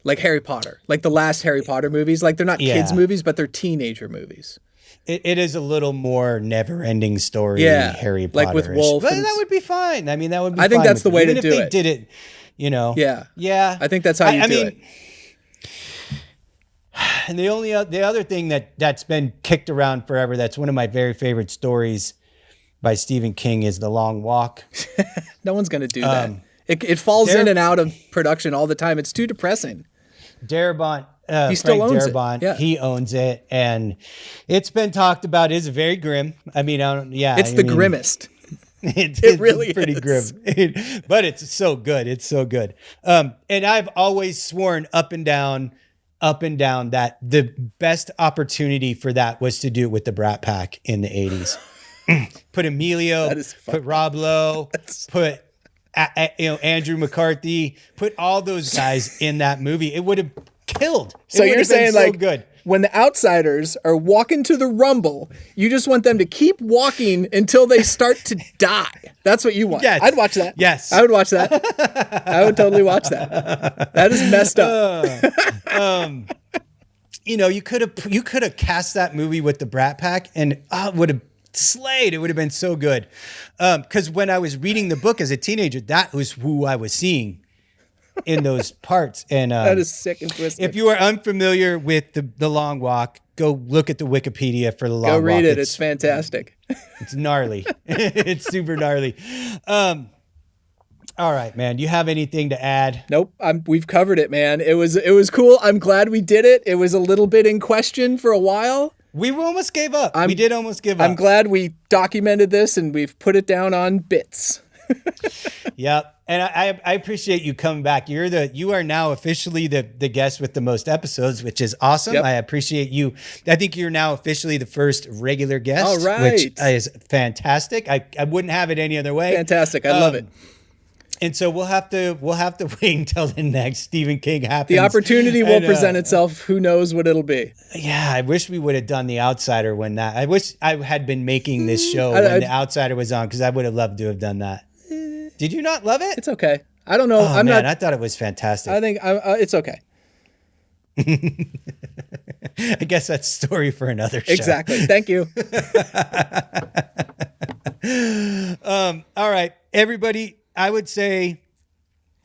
like Harry Potter, like the last Harry Potter movies. Like, they're not kids movies, but they're teenager movies. It is a little more never-ending story. Harry Potter, like with Wolf. But that would be fine. I mean, that would be. I think that's the way to do it. Even if they did it, Yeah. I think that's how you do it. And the other thing that's been kicked around forever, that's one of my very favorite stories by Stephen King, is The Long Walk. No one's going to do that. It falls in and out of production all the time. It's too depressing. Darabont, he still owns Darabont, it. Yeah. He owns it, and it's been talked about. It's very grim. I mean, it's the grimmest. It really is pretty grim, but it's so good. It's so good. And I've always sworn up and down that the best opportunity for that was to do it with the Brat Pack in the 80s. Put Emilio, put Rob Lowe, put Andrew McCarthy, put all those guys in that movie. It would have killed. So you're saying, so like, good. When the outsiders are walking to the Rumble, you just want them to keep walking until they start to die. That's what you want. Yes. I'd watch that. Yes. I would watch that. I would totally watch that. That is messed up. You could have cast that movie with the Brat Pack, and it would have slayed. It would have been so good. Because when I was reading the book as a teenager, that was who I was seeing in those parts. And that is sick and twisted. If you are unfamiliar with the Long Walk, go look at the Wikipedia for the Long Walk. Go read it. It's fantastic. It's gnarly. It's super gnarly. All right, man. Do you have anything to add? Nope. We've covered it, man. It was cool. I'm glad we did it. It was a little bit in question for a while. We almost gave up. We did almost give up. I'm glad we documented this and we've put it down on bits. Yep. And I appreciate you coming back. You are now officially the guest with the most episodes, which is awesome. Yep. I appreciate you. I think you're now officially the first regular guest, all right, which is fantastic. I wouldn't have it any other way. Fantastic. I love it. And so we'll have to wait until the next Stephen King happens. The opportunity will present itself. Who knows what it'll be? Yeah, I wish we would have done The Outsider I wish I had been making this show when The Outsider was on, because I would have loved to have done that. Did you not love it? It's okay. I don't know. I thought it was fantastic. I think it's okay. I guess that's a story for another show. Exactly. Thank you. All right, everybody, I would say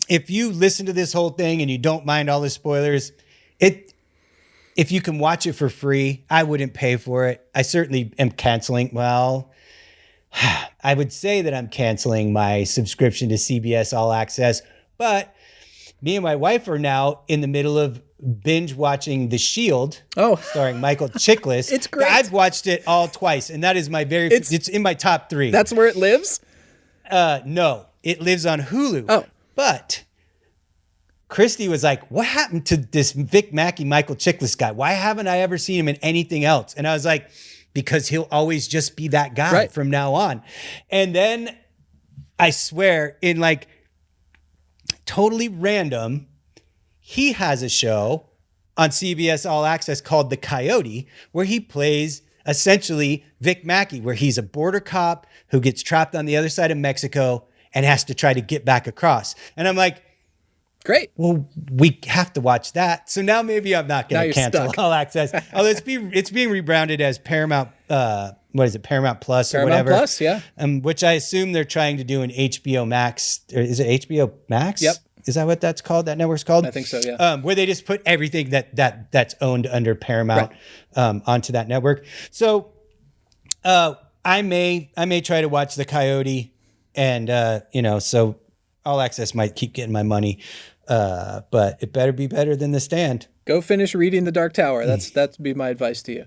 if you listen to this whole thing and you don't mind all the spoilers, if you can watch it for free, I wouldn't pay for it. I certainly am canceling. Well, I would say that I'm canceling my subscription to CBS All Access, but me and my wife are now in the middle of binge watching The Shield, starring Michael Chiklis. It's great. I've watched it all twice, and that is my it's in my top 3. That's where it lives? No, it lives on Hulu. Oh. But Christy was like, what happened to this Vic Mackey, Michael Chiklis guy? Why haven't I ever seen him in anything else? And I was like, because he'll always just be that guy from now on. And then I swear, in like totally random, he has a show on CBS All Access called The Coyote, where he plays essentially Vic Mackey, where he's a border cop who gets trapped on the other side of Mexico and has to try to get back across. And I'm like, great. Well, we have to watch that. So now maybe I'm not going to cancel All Access. Oh, it's being rebranded as Paramount. What is it? Paramount Plus or whatever. Paramount Plus, yeah. Which I assume they're trying to do an HBO Max. Or is it HBO Max? Yep. Is that what that's called? That network's called? I think so, yeah. Where they just put everything that's owned under Paramount onto that network. So I may try to watch The Coyote, and so All Access might keep getting my money. But it better be better than The Stand. Go finish reading The Dark Tower. That'd be my advice to you.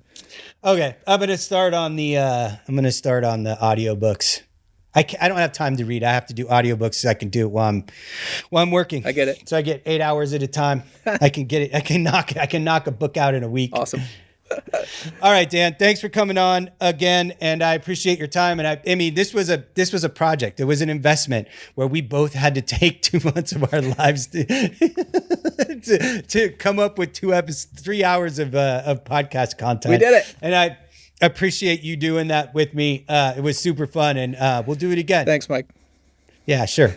Okay, I'm gonna start on the audiobooks. I don't have time to read. I have to do audiobooks so I can do it while I'm working. I get it. So I get 8 hours at a time. I can get it. I can knock a book out in a week. Awesome. All right, Dan, thanks for coming on again, and I appreciate your time. And I mean, this was a project. It was an investment where we both had to take 2 months of our lives to come up with 3 hours of podcast content. We did it, and I appreciate you doing that with me. It was super fun, and we'll do it again. Thanks, Mike. Yeah, sure.